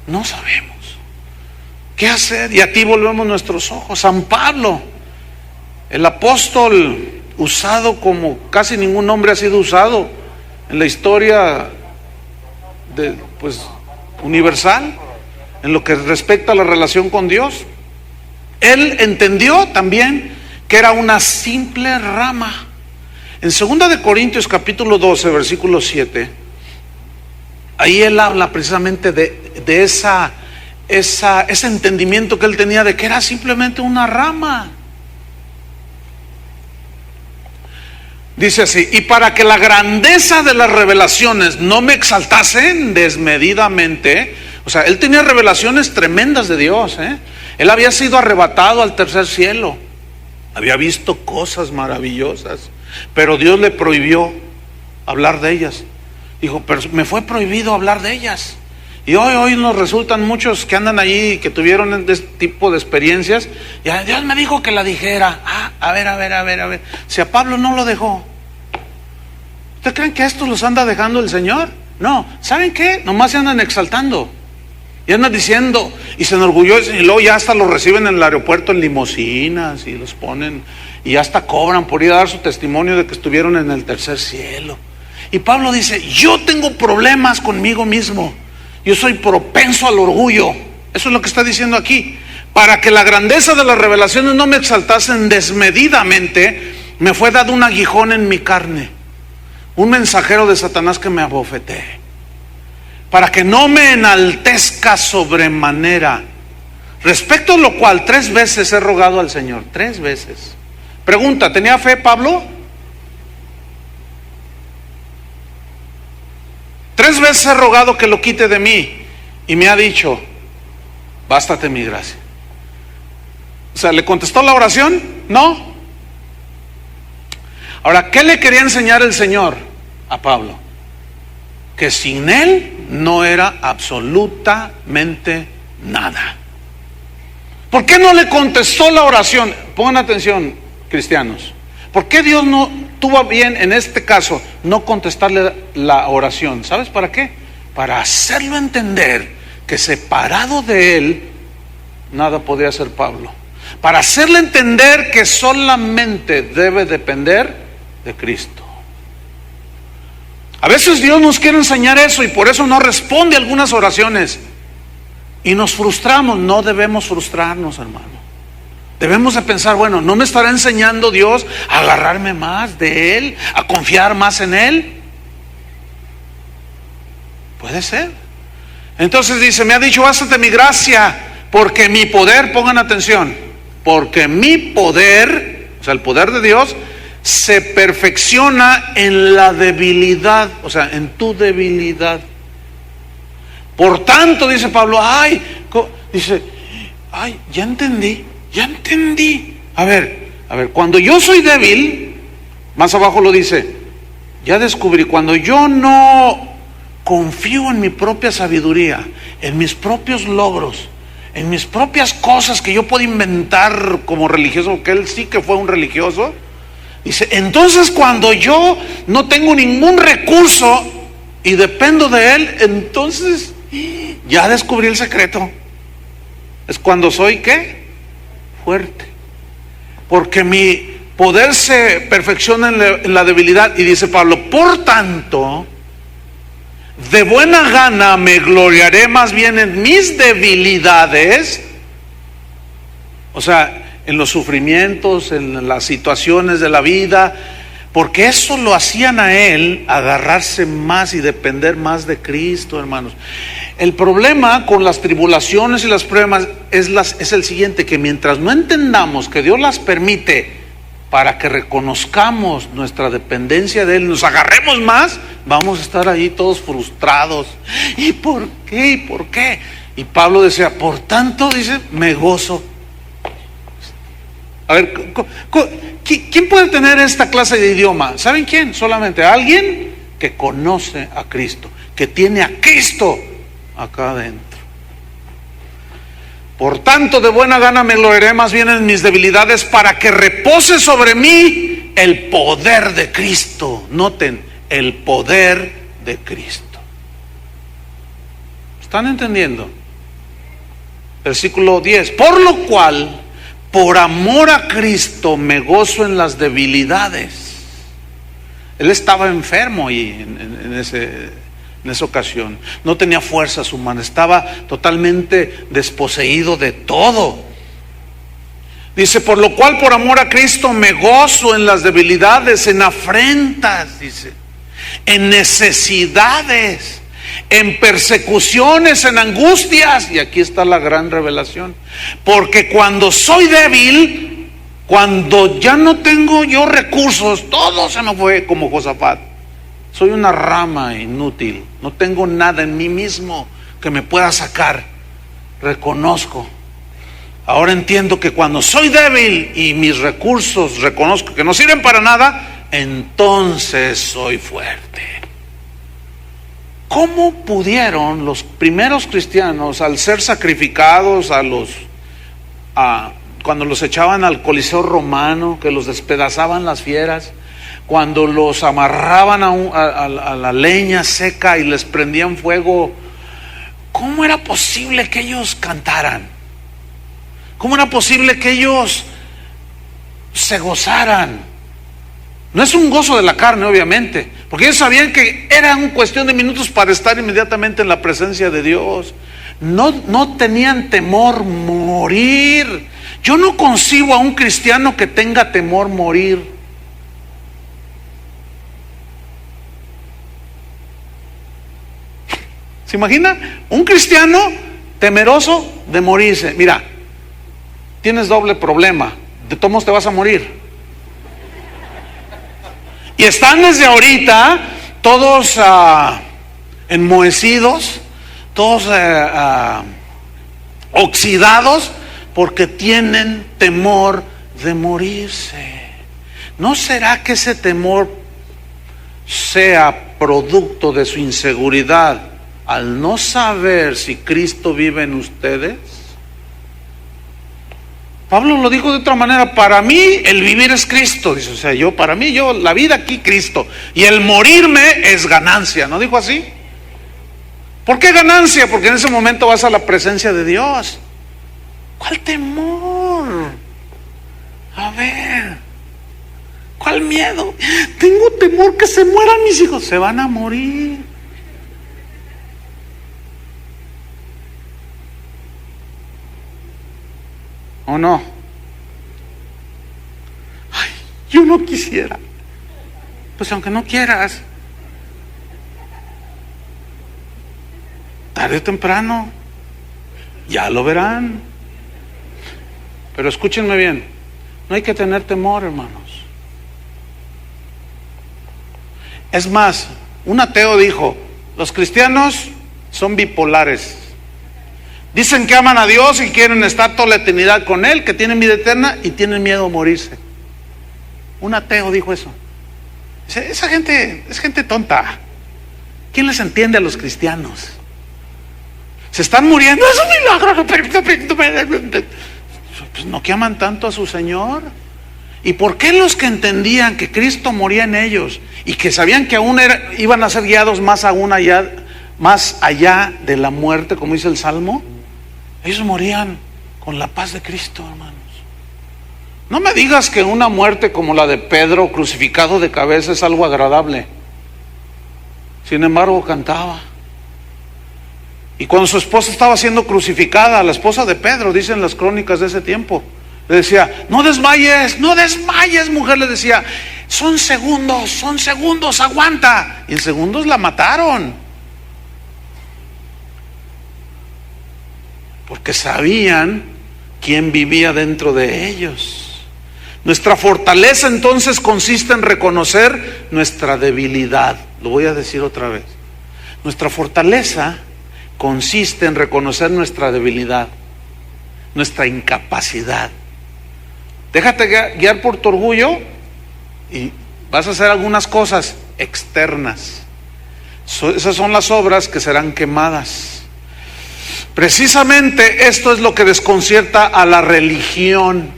No sabemos qué hacer y a ti volvemos nuestros ojos. San Pablo, el apóstol usado como casi ningún hombre ha sido usado en la historia universal, en lo que respecta a la relación con Dios. Él entendió también que era una simple rama. En 2 de Corintios capítulo 12, versículo 7, ahí él habla precisamente de ese entendimiento que él tenía de que era simplemente una rama. Dice así: y para que la grandeza de las revelaciones no me exaltasen desmedidamente. O sea, él tenía revelaciones tremendas de Dios, Él había sido arrebatado al tercer cielo, había visto cosas maravillosas, pero Dios le prohibió hablar de ellas. Dijo, pero me fue prohibido hablar de ellas. Y hoy nos resultan muchos que andan allí, que tuvieron este tipo de experiencias. Y Dios me dijo que la dijera. A ver. Si a Pablo no lo dejó, ¿ustedes creen que a estos los anda dejando el Señor? No, ¿saben qué? Nomás se andan exaltando. Y andan diciendo, y se enorgullecen, y luego ya hasta los reciben en el aeropuerto en limusinas, y los ponen, y hasta cobran por ir a dar su testimonio de que estuvieron en el tercer cielo. Y Pablo dice, yo tengo problemas conmigo mismo. Yo soy propenso al orgullo. Eso es lo que está diciendo aquí. Para que la grandeza de las revelaciones no me exaltasen desmedidamente, me fue dado un aguijón en mi carne, un mensajero de Satanás que me abofetee, para que no me enaltezca sobremanera. Respecto a lo cual 3 veces he rogado al Señor. 3 veces. Pregunta, ¿tenía fe Pablo? 3 veces he rogado que lo quite de mí, y me ha dicho, bástate mi gracia. O sea, ¿le contestó la oración? No. Ahora, ¿qué le quería enseñar el Señor a Pablo? Que sin Él no era absolutamente nada. ¿Por qué no le contestó la oración? Pongan atención, cristianos. ¿Por qué Dios no tuvo bien en este caso no contestarle la oración? ¿Sabes para qué? Para hacerlo entender que separado de Él nada podía hacer Pablo. Para hacerle entender que solamente debe depender de Cristo. A veces Dios nos quiere enseñar eso y por eso no responde a algunas oraciones y nos frustramos. No debemos frustrarnos, hermano. Debemos de pensar, bueno, ¿no me estará enseñando Dios a agarrarme más de Él, a confiar más en Él? Puede ser. Entonces dice, me ha dicho, bástate mi gracia, porque mi poder, pongan atención, porque mi poder, o sea, el poder de Dios, se perfecciona en la debilidad, o sea, en tu debilidad. Por tanto, dice Pablo, ya entendí. A ver, cuando yo soy débil, más abajo lo dice, ya descubrí, cuando yo no confío en mi propia sabiduría, en mis propios logros, en mis propias cosas que yo puedo inventar como religioso, porque él sí que fue un religioso, dice, entonces cuando yo no tengo ningún recurso y dependo de Él, entonces ya descubrí el secreto. Es cuando soy, ¿qué? Fuerte. Porque mi poder se perfecciona en la debilidad. Y dice Pablo, por tanto, de buena gana me gloriaré más bien en mis debilidades, o sea, en los sufrimientos, en las situaciones de la vida, porque eso lo hacían a él agarrarse más y depender más de Cristo, hermanos. El problema con las tribulaciones y las pruebas es el siguiente, que mientras no entendamos que Dios las permite para que reconozcamos nuestra dependencia de Él, nos agarremos más, vamos a estar ahí todos frustrados. ¿Y por qué? ¿Y por qué? Y Pablo decía, por tanto, dice, me gozo. A ver, ¿quién puede tener esta clase de idioma? ¿Saben quién? Solamente alguien que conoce a Cristo, que tiene a Cristo acá adentro. Por tanto, de buena gana me gloriaré más bien en mis debilidades, para que repose sobre mí el poder de Cristo. Noten, el poder de Cristo. ¿Están entendiendo? Versículo 10. Por lo cual, por amor a Cristo, me gozo en las debilidades. Él estaba enfermo y en esa ocasión no tenía fuerzas humanas, estaba totalmente desposeído de todo. Dice, por lo cual por amor a Cristo me gozo en las debilidades, en afrentas, dice, en necesidades, en persecuciones, en angustias. Y aquí está la gran revelación, porque cuando soy débil, cuando ya no tengo yo recursos, todo se me fue como Josafat. Soy una rama inútil, no tengo nada en mí mismo que me pueda sacar. Reconozco, ahora entiendo que cuando soy débil y mis recursos reconozco que no sirven para nada, entonces soy fuerte. ¿Cómo pudieron los primeros cristianos, al ser sacrificados cuando los echaban al Coliseo romano, que los despedazaban las fieras, cuando los amarraban a la leña seca y les prendían fuego, ¿cómo era posible que ellos cantaran? ¿Cómo era posible que ellos se gozaran? No es un gozo de la carne, obviamente, porque ellos sabían que era una cuestión de minutos para estar inmediatamente en la presencia de Dios. No tenían temor morir. Yo no concibo a un cristiano que tenga temor morir. ¿Se imagina? Un cristiano temeroso de morirse. Mira, tienes doble problema. De todos modos te vas a morir. Y están desde ahorita todos enmohecidos, todos oxidados, porque tienen temor de morirse. ¿No será que ese temor sea producto de su inseguridad al no saber si Cristo vive en ustedes? Pablo lo dijo de otra manera: para mí el vivir es Cristo. Dice, o sea, para mí la vida aquí Cristo, y el morirme es ganancia. ¿No dijo así? ¿Por qué ganancia? Porque en ese momento vas a la presencia de Dios. ¿Cuál temor? A ver, ¿cuál miedo? Tengo temor que se mueran mis hijos. Se van a morir. ¿O no? Ay, yo no quisiera. Pues aunque no quieras, tarde o temprano ya lo verán. Pero escúchenme bien, no hay que tener temor, hermanos. Es más, un ateo dijo: los cristianos son bipolares. Dicen que aman a Dios y quieren estar toda la eternidad con Él, que tienen vida eterna y tienen miedo a morirse. Un ateo dijo eso. Esa gente es gente tonta. ¿Quién les entiende a los cristianos? Se están muriendo, es un milagro. Pues no, que aman tanto a su Señor. ¿Y por qué los que entendían que Cristo moría en ellos y que sabían que aún iban a ser guiados más allá de la muerte, como dice el Salmo, ellos morían con la paz de Cristo, hermanos? No me digas que una muerte como la de Pedro crucificado de cabeza es algo agradable. Sin embargo, cantaba. Y cuando su esposa estaba siendo crucificada, la esposa de Pedro, dicen las crónicas de ese tiempo, le decía: no desmayes, no desmayes, mujer, le decía, son segundos, aguanta. Y en segundos la mataron. Porque sabían quién vivía dentro de ellos. Nuestra fortaleza entonces consiste en reconocer nuestra debilidad. Lo voy a decir otra vez. Nuestra fortaleza consiste en reconocer nuestra debilidad, nuestra incapacidad. Déjate guiar por tu orgullo y vas a hacer algunas cosas externas. Esas son las obras que serán quemadas. Precisamente esto es lo que desconcierta a la religión.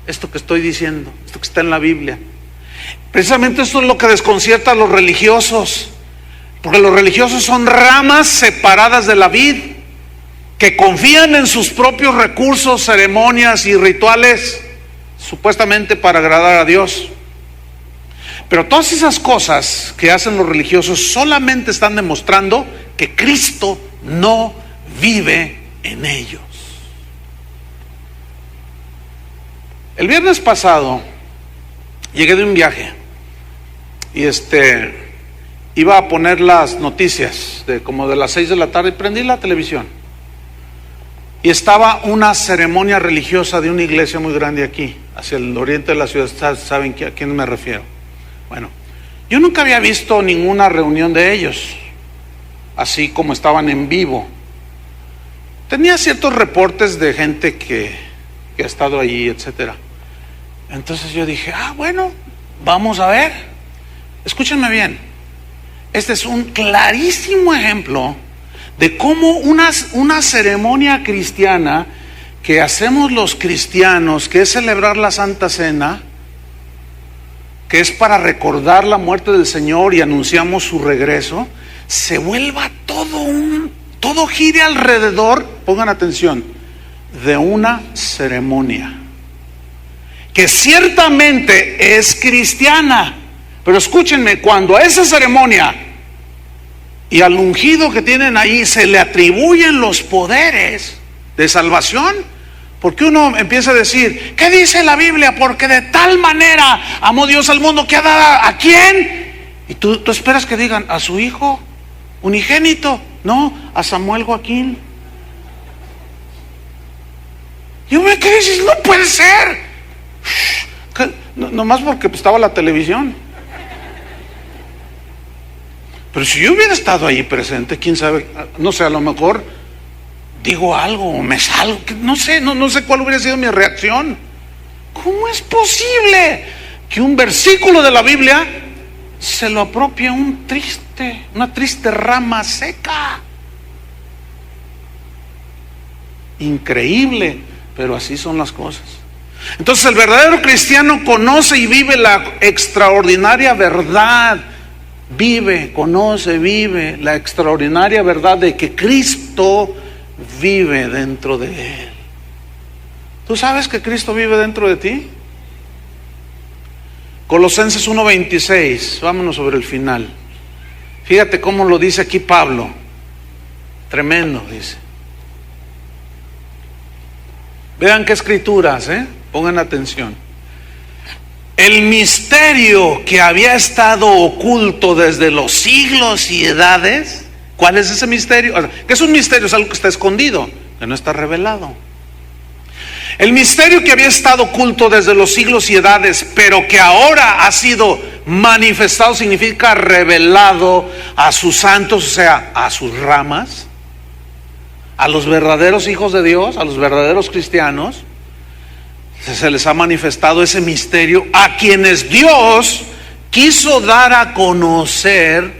Esto que estoy diciendo, esto que está en la Biblia. Precisamente esto es lo que desconcierta a los religiosos. Porque los religiosos son ramas separadas de la vid, que confían en sus propios recursos, ceremonias y rituales, supuestamente para agradar a Dios. Pero todas esas cosas que hacen los religiosos solamente están demostrando que Cristo no vive en ellos. El viernes pasado llegué de un viaje y iba a poner las noticias como de las 6 de la tarde y prendí la televisión. Y estaba una ceremonia religiosa de una iglesia muy grande aquí, hacia el oriente de la ciudad. ¿Saben a quién me refiero? Bueno, yo nunca había visto ninguna reunión de ellos, así como estaban en vivo. Tenía ciertos reportes de gente que ha estado allí, etcétera. Entonces yo dije, bueno, vamos a ver. Escúchenme bien. Este es un clarísimo ejemplo de cómo una ceremonia cristiana que hacemos los cristianos, que es celebrar la Santa Cena, que es para recordar la muerte del Señor y anunciamos su regreso, se vuelva todo gire alrededor, pongan atención, de una ceremonia que ciertamente es cristiana. Pero escúchenme, cuando a esa ceremonia y al ungido que tienen ahí se le atribuyen los poderes de salvación, porque uno empieza a decir, ¿qué dice la Biblia? Porque de tal manera amó Dios al mundo que ha dado ¿a quién? Y tú esperas que digan, a su hijo unigénito. No, a Samuel Joaquín. Yo me quedé diciendo, no puede ser. Nomás porque estaba la televisión. Pero si yo hubiera estado ahí presente, quién sabe, no sé, a lo mejor digo algo o me salgo, no sé cuál hubiera sido mi reacción. ¿Cómo es posible que un versículo de la Biblia se lo apropie una triste rama seca? Increíble, pero así son las cosas. Entonces el verdadero cristiano conoce y vive la extraordinaria verdad. Vive la extraordinaria verdad de que Cristo vive dentro de él. ¿Tú sabes que Cristo vive dentro de ti? Colosenses 1:26, vámonos sobre el final. Fíjate cómo lo dice aquí Pablo. Tremendo, dice. Vean qué escrituras, pongan atención. El misterio que había estado oculto desde los siglos y edades. ¿Cuál es ese misterio? ¿Qué es un misterio? Es algo que está escondido, que no está revelado. El misterio que había estado oculto desde los siglos y edades, pero que ahora ha sido manifestado, significa revelado a sus santos, o sea, a sus ramas, a los verdaderos hijos de Dios, a los verdaderos cristianos. Se les ha manifestado ese misterio a quienes Dios quiso dar a conocer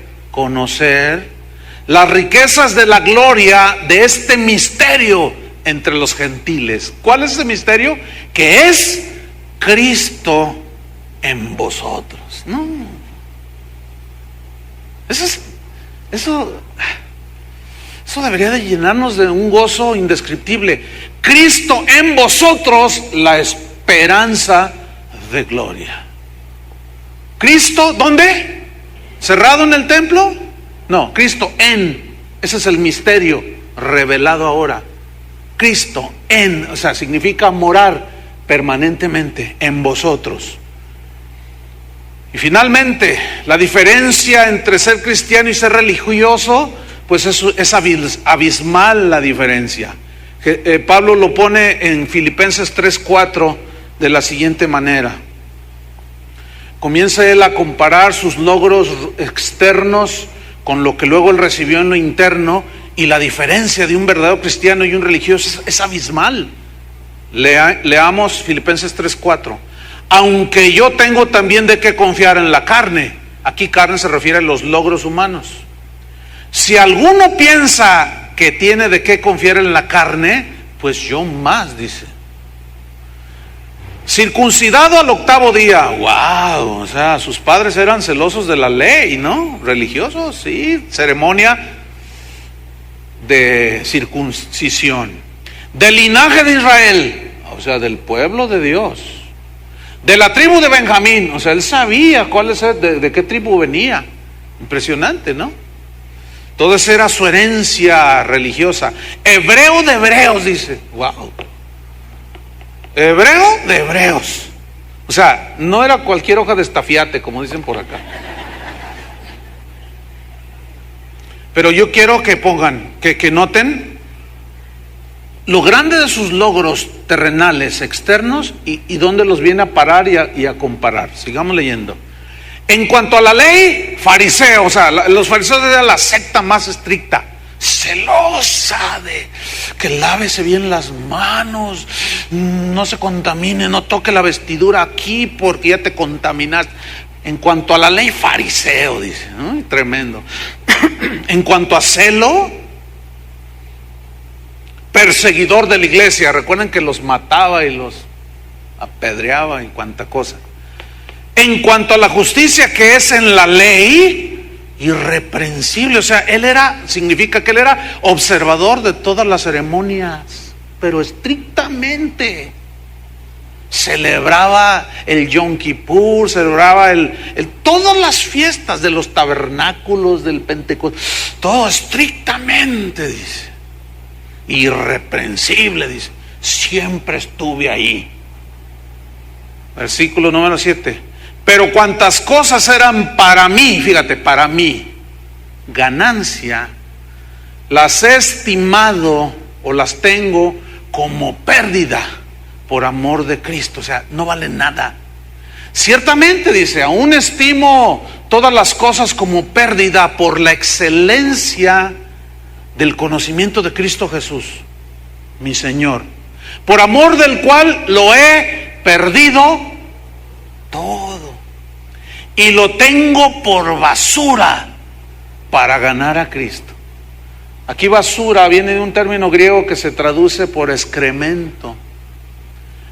las riquezas de la gloria de este misterio entre los gentiles. ¿Cuál es ese misterio? Que es Cristo en vosotros. No, eso debería de llenarnos de un gozo indescriptible. Cristo en vosotros, la esperanza de gloria. ¿Cristo dónde? ¿Cerrado en el templo? No, Cristo en. Ese es el misterio revelado ahora. Cristo en, o sea, significa morar permanentemente en vosotros. Y finalmente, la diferencia entre ser cristiano y ser religioso, pues es abismal la diferencia. Pablo lo pone en Filipenses 3:4 de la siguiente manera. Comienza él a comparar sus logros externos con lo que luego él recibió en lo interno, y la diferencia de un verdadero cristiano y un religioso es abismal. Leamos Filipenses 3:4. Aunque yo tengo también de qué confiar en la carne. Aquí carne se refiere a los logros humanos. Si alguno piensa que tiene de qué confiar en la carne, pues yo más, dice. Circuncidado al 8º día. Wow, o sea, sus padres eran celosos de la ley, ¿no? Religiosos, sí, ceremonia de circuncisión. Del linaje de Israel, o sea, del pueblo de Dios. De la tribu de Benjamín, o sea, él sabía de qué tribu venía. Impresionante, ¿no? Todo eso era su herencia religiosa. Hebreo de hebreos, dice. Wow. Hebreo de hebreos. O sea, no era cualquier hoja de estafiate, como dicen por acá. Pero yo quiero que pongan, que noten lo grande de sus logros terrenales, externos, y dónde los viene a parar y a comparar. Sigamos leyendo. En cuanto a la ley, fariseo, o sea, los fariseos eran la secta más estricta, celosa de que lávese bien las manos, no se contamine, no toque la vestidura aquí porque ya te contaminaste. En cuanto a la ley, fariseo, dice, ¿no? Tremendo. En cuanto a celo, perseguidor de la iglesia. Recuerden que los mataba y los apedreaba y cuanta cosa. En cuanto a la justicia que es en la ley, irreprensible. O sea, significa que él era observador de todas las ceremonias, pero estrictamente. Celebraba el Yom Kippur, celebraba todas las fiestas de los tabernáculos, del Pentecostés, todo estrictamente, dice. Irreprensible, dice. Siempre estuve ahí. Versículo número 7. Pero cuantas cosas eran para mí, fíjate, para mí, ganancia, las he estimado o las tengo como pérdida por amor de Cristo. O sea, no vale nada. Ciertamente, dice, aún estimo todas las cosas como pérdida por la excelencia del conocimiento de Cristo Jesús, mi Señor, por amor del cual lo he perdido todo y lo tengo por basura para ganar a Cristo. Aquí basura viene de un término griego que se traduce por excremento.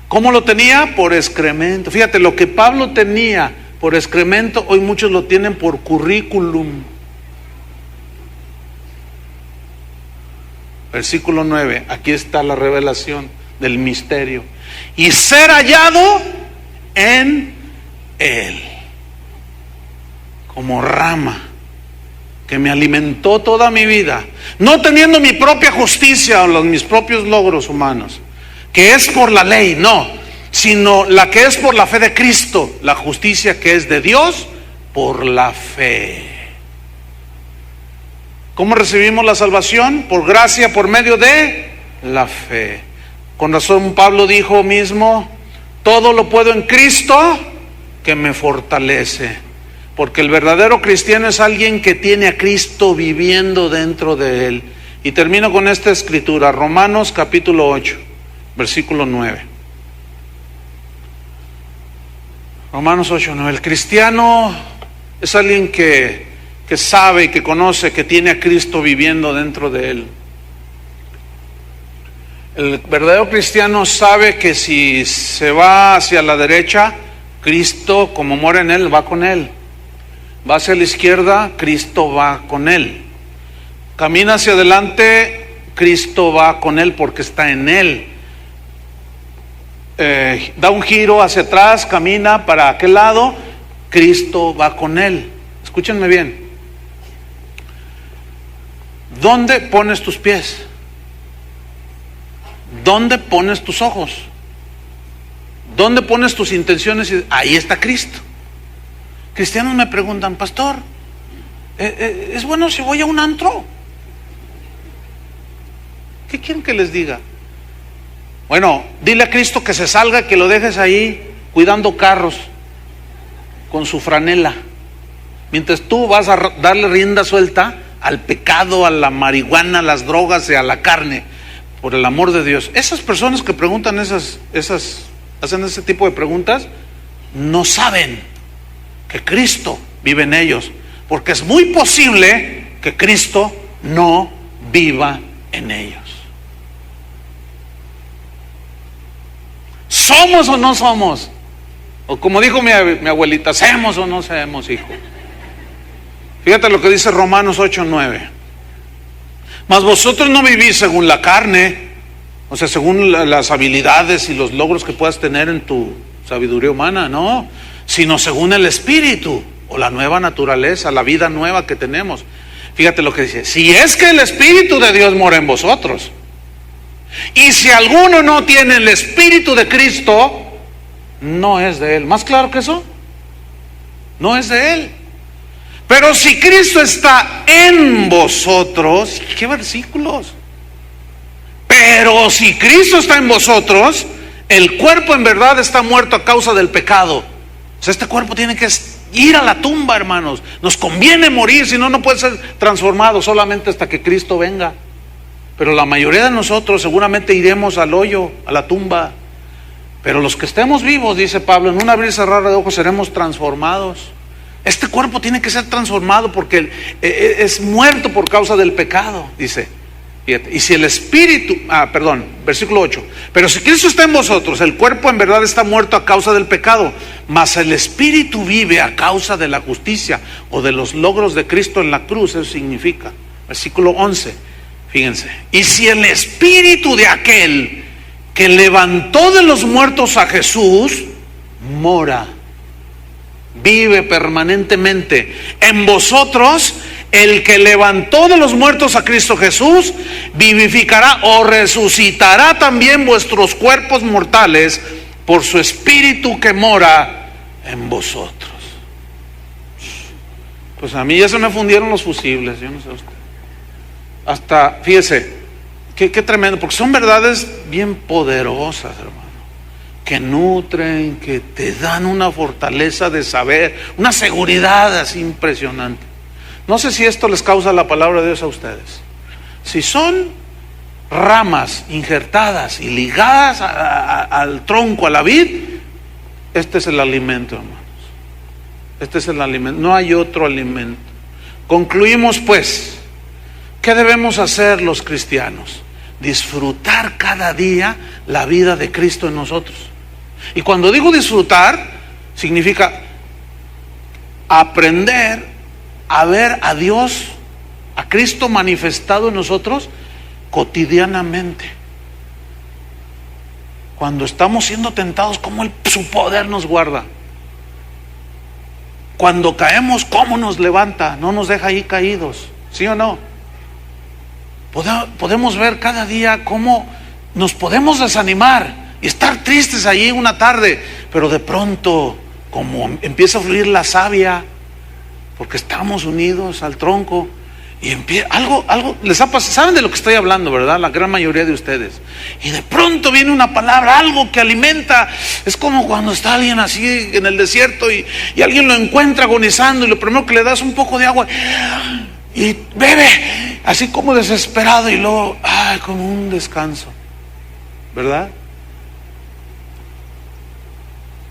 ¿Cómo lo tenía? Por excremento. Fíjate, lo que Pablo tenía por excremento, hoy muchos lo tienen por currículum. Versículo 9, aquí está la revelación del misterio. Y ser hallado en Él, como rama que me alimentó toda mi vida, no teniendo mi propia justicia o mis propios logros humanos, que es por la ley, no, sino la que es por la fe de Cristo, la justicia que es de Dios por la fe. ¿Cómo recibimos la salvación? Por gracia, por medio de la fe. Con razón Pablo dijo mismo, todo lo puedo en Cristo que me fortalece. Porque el verdadero cristiano es alguien que tiene a Cristo viviendo dentro de él. Y termino con esta escritura, Romanos capítulo 8, versículo 9. Romanos 8, 9. El cristiano es alguien que sabe y que conoce que tiene a Cristo viviendo dentro de él. El verdadero cristiano sabe que si se va hacia la derecha, Cristo, como mora en él, va con él. Va hacia la izquierda, Cristo va con él. Camina hacia adelante, Cristo va con él porque está en él. Da un giro hacia atrás, camina para aquel lado, Cristo va con él. Escúchenme bien. ¿Dónde pones tus pies? ¿Dónde pones tus ojos? ¿Dónde pones tus intenciones? Ahí está Cristo. Cristianos me preguntan, pastor, ¿es bueno si voy a un antro? ¿Qué quieren que les diga? Bueno, dile a Cristo que se salga, que lo dejes ahí cuidando carros con su franela, mientras tú vas a darle rienda suelta al pecado, a la marihuana, a las drogas y a la carne, por el amor de Dios. Esas personas que preguntan hacen ese tipo de preguntas, no saben que Cristo vive en ellos, porque es muy posible que Cristo no viva en ellos. ¿Somos o no somos? O como dijo mi abuelita, ¿seamos o no seamos, hijo? Fíjate lo que dice Romanos 8, 9. Mas vosotros no vivís según la carne, o sea, según las habilidades y los logros que puedas tener en tu sabiduría humana, no, sino según el Espíritu, o la nueva naturaleza, la vida nueva que tenemos. Fíjate lo que dice, si es que el Espíritu de Dios mora en vosotros, y si alguno no tiene el Espíritu de Cristo, no es de él. ¿Más claro que eso? No es de él. Pero si Cristo está en vosotros, ¿qué versículos? Pero si Cristo está en vosotros, el cuerpo en verdad está muerto a causa del pecado. O sea, este cuerpo tiene que ir a la tumba, hermanos. Nos conviene morir, si no, no puede ser transformado solamente hasta que Cristo venga. Pero la mayoría de nosotros seguramente iremos al hoyo, a la tumba. Pero los que estemos vivos, dice Pablo, en un abrir y cerrar de ojos seremos transformados. Este cuerpo tiene que ser transformado porque es muerto por causa del pecado, dice. Fíjate, y si el Espíritu, versículo 8, pero si Cristo está en vosotros, el cuerpo en verdad está muerto a causa del pecado, mas el Espíritu vive a causa de la justicia o de los logros de Cristo en la cruz. Eso significa, versículo 11, fíjense, y si el Espíritu de aquel que levantó de los muertos a Jesús mora, vive permanentemente en vosotros, el que levantó de los muertos a Cristo Jesús vivificará o resucitará también vuestros cuerpos mortales por su Espíritu que mora en vosotros. Pues a mí ya se me fundieron los fusibles, yo no sé usted. Hasta, fíjese, qué tremendo, porque son verdades bien poderosas, hermano, que nutren, que te dan una fortaleza de saber, una seguridad así impresionante. No sé si esto les causa la palabra de Dios a ustedes. Si son ramas injertadas y ligadas al tronco, a la vid, este es el alimento, hermanos. Este es el alimento, no hay otro alimento. Concluimos pues, ¿qué debemos hacer los cristianos? Disfrutar cada día la vida de Cristo en nosotros. Y cuando digo disfrutar, significa aprender a ver a Dios, a Cristo manifestado en nosotros cotidianamente. Cuando estamos siendo tentados, cómo su poder nos guarda. Cuando caemos, cómo nos levanta, no nos deja ahí caídos, ¿sí o no? Podemos ver cada día cómo nos podemos desanimar y estar tristes allí una tarde, pero de pronto, como empieza a fluir la savia, porque estamos unidos al tronco, y algo les ha pasado. Saben de lo que estoy hablando, ¿verdad? La gran mayoría de ustedes. Y de pronto viene una palabra, algo que alimenta. Es como cuando está alguien así en el desierto y alguien lo encuentra agonizando, y lo primero que le das un poco de agua y bebe, así como desesperado, y luego como un descanso, ¿verdad?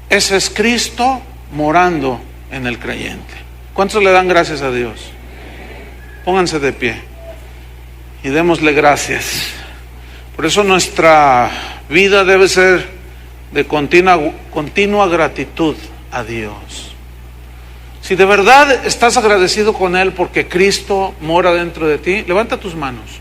Ese es Cristo morando en el creyente. ¿Cuántos le dan gracias a Dios? Pónganse de pie y démosle gracias. Por eso nuestra vida debe ser de continua gratitud a Dios. Si de verdad estás agradecido con Él porque Cristo mora dentro de ti, levanta tus manos.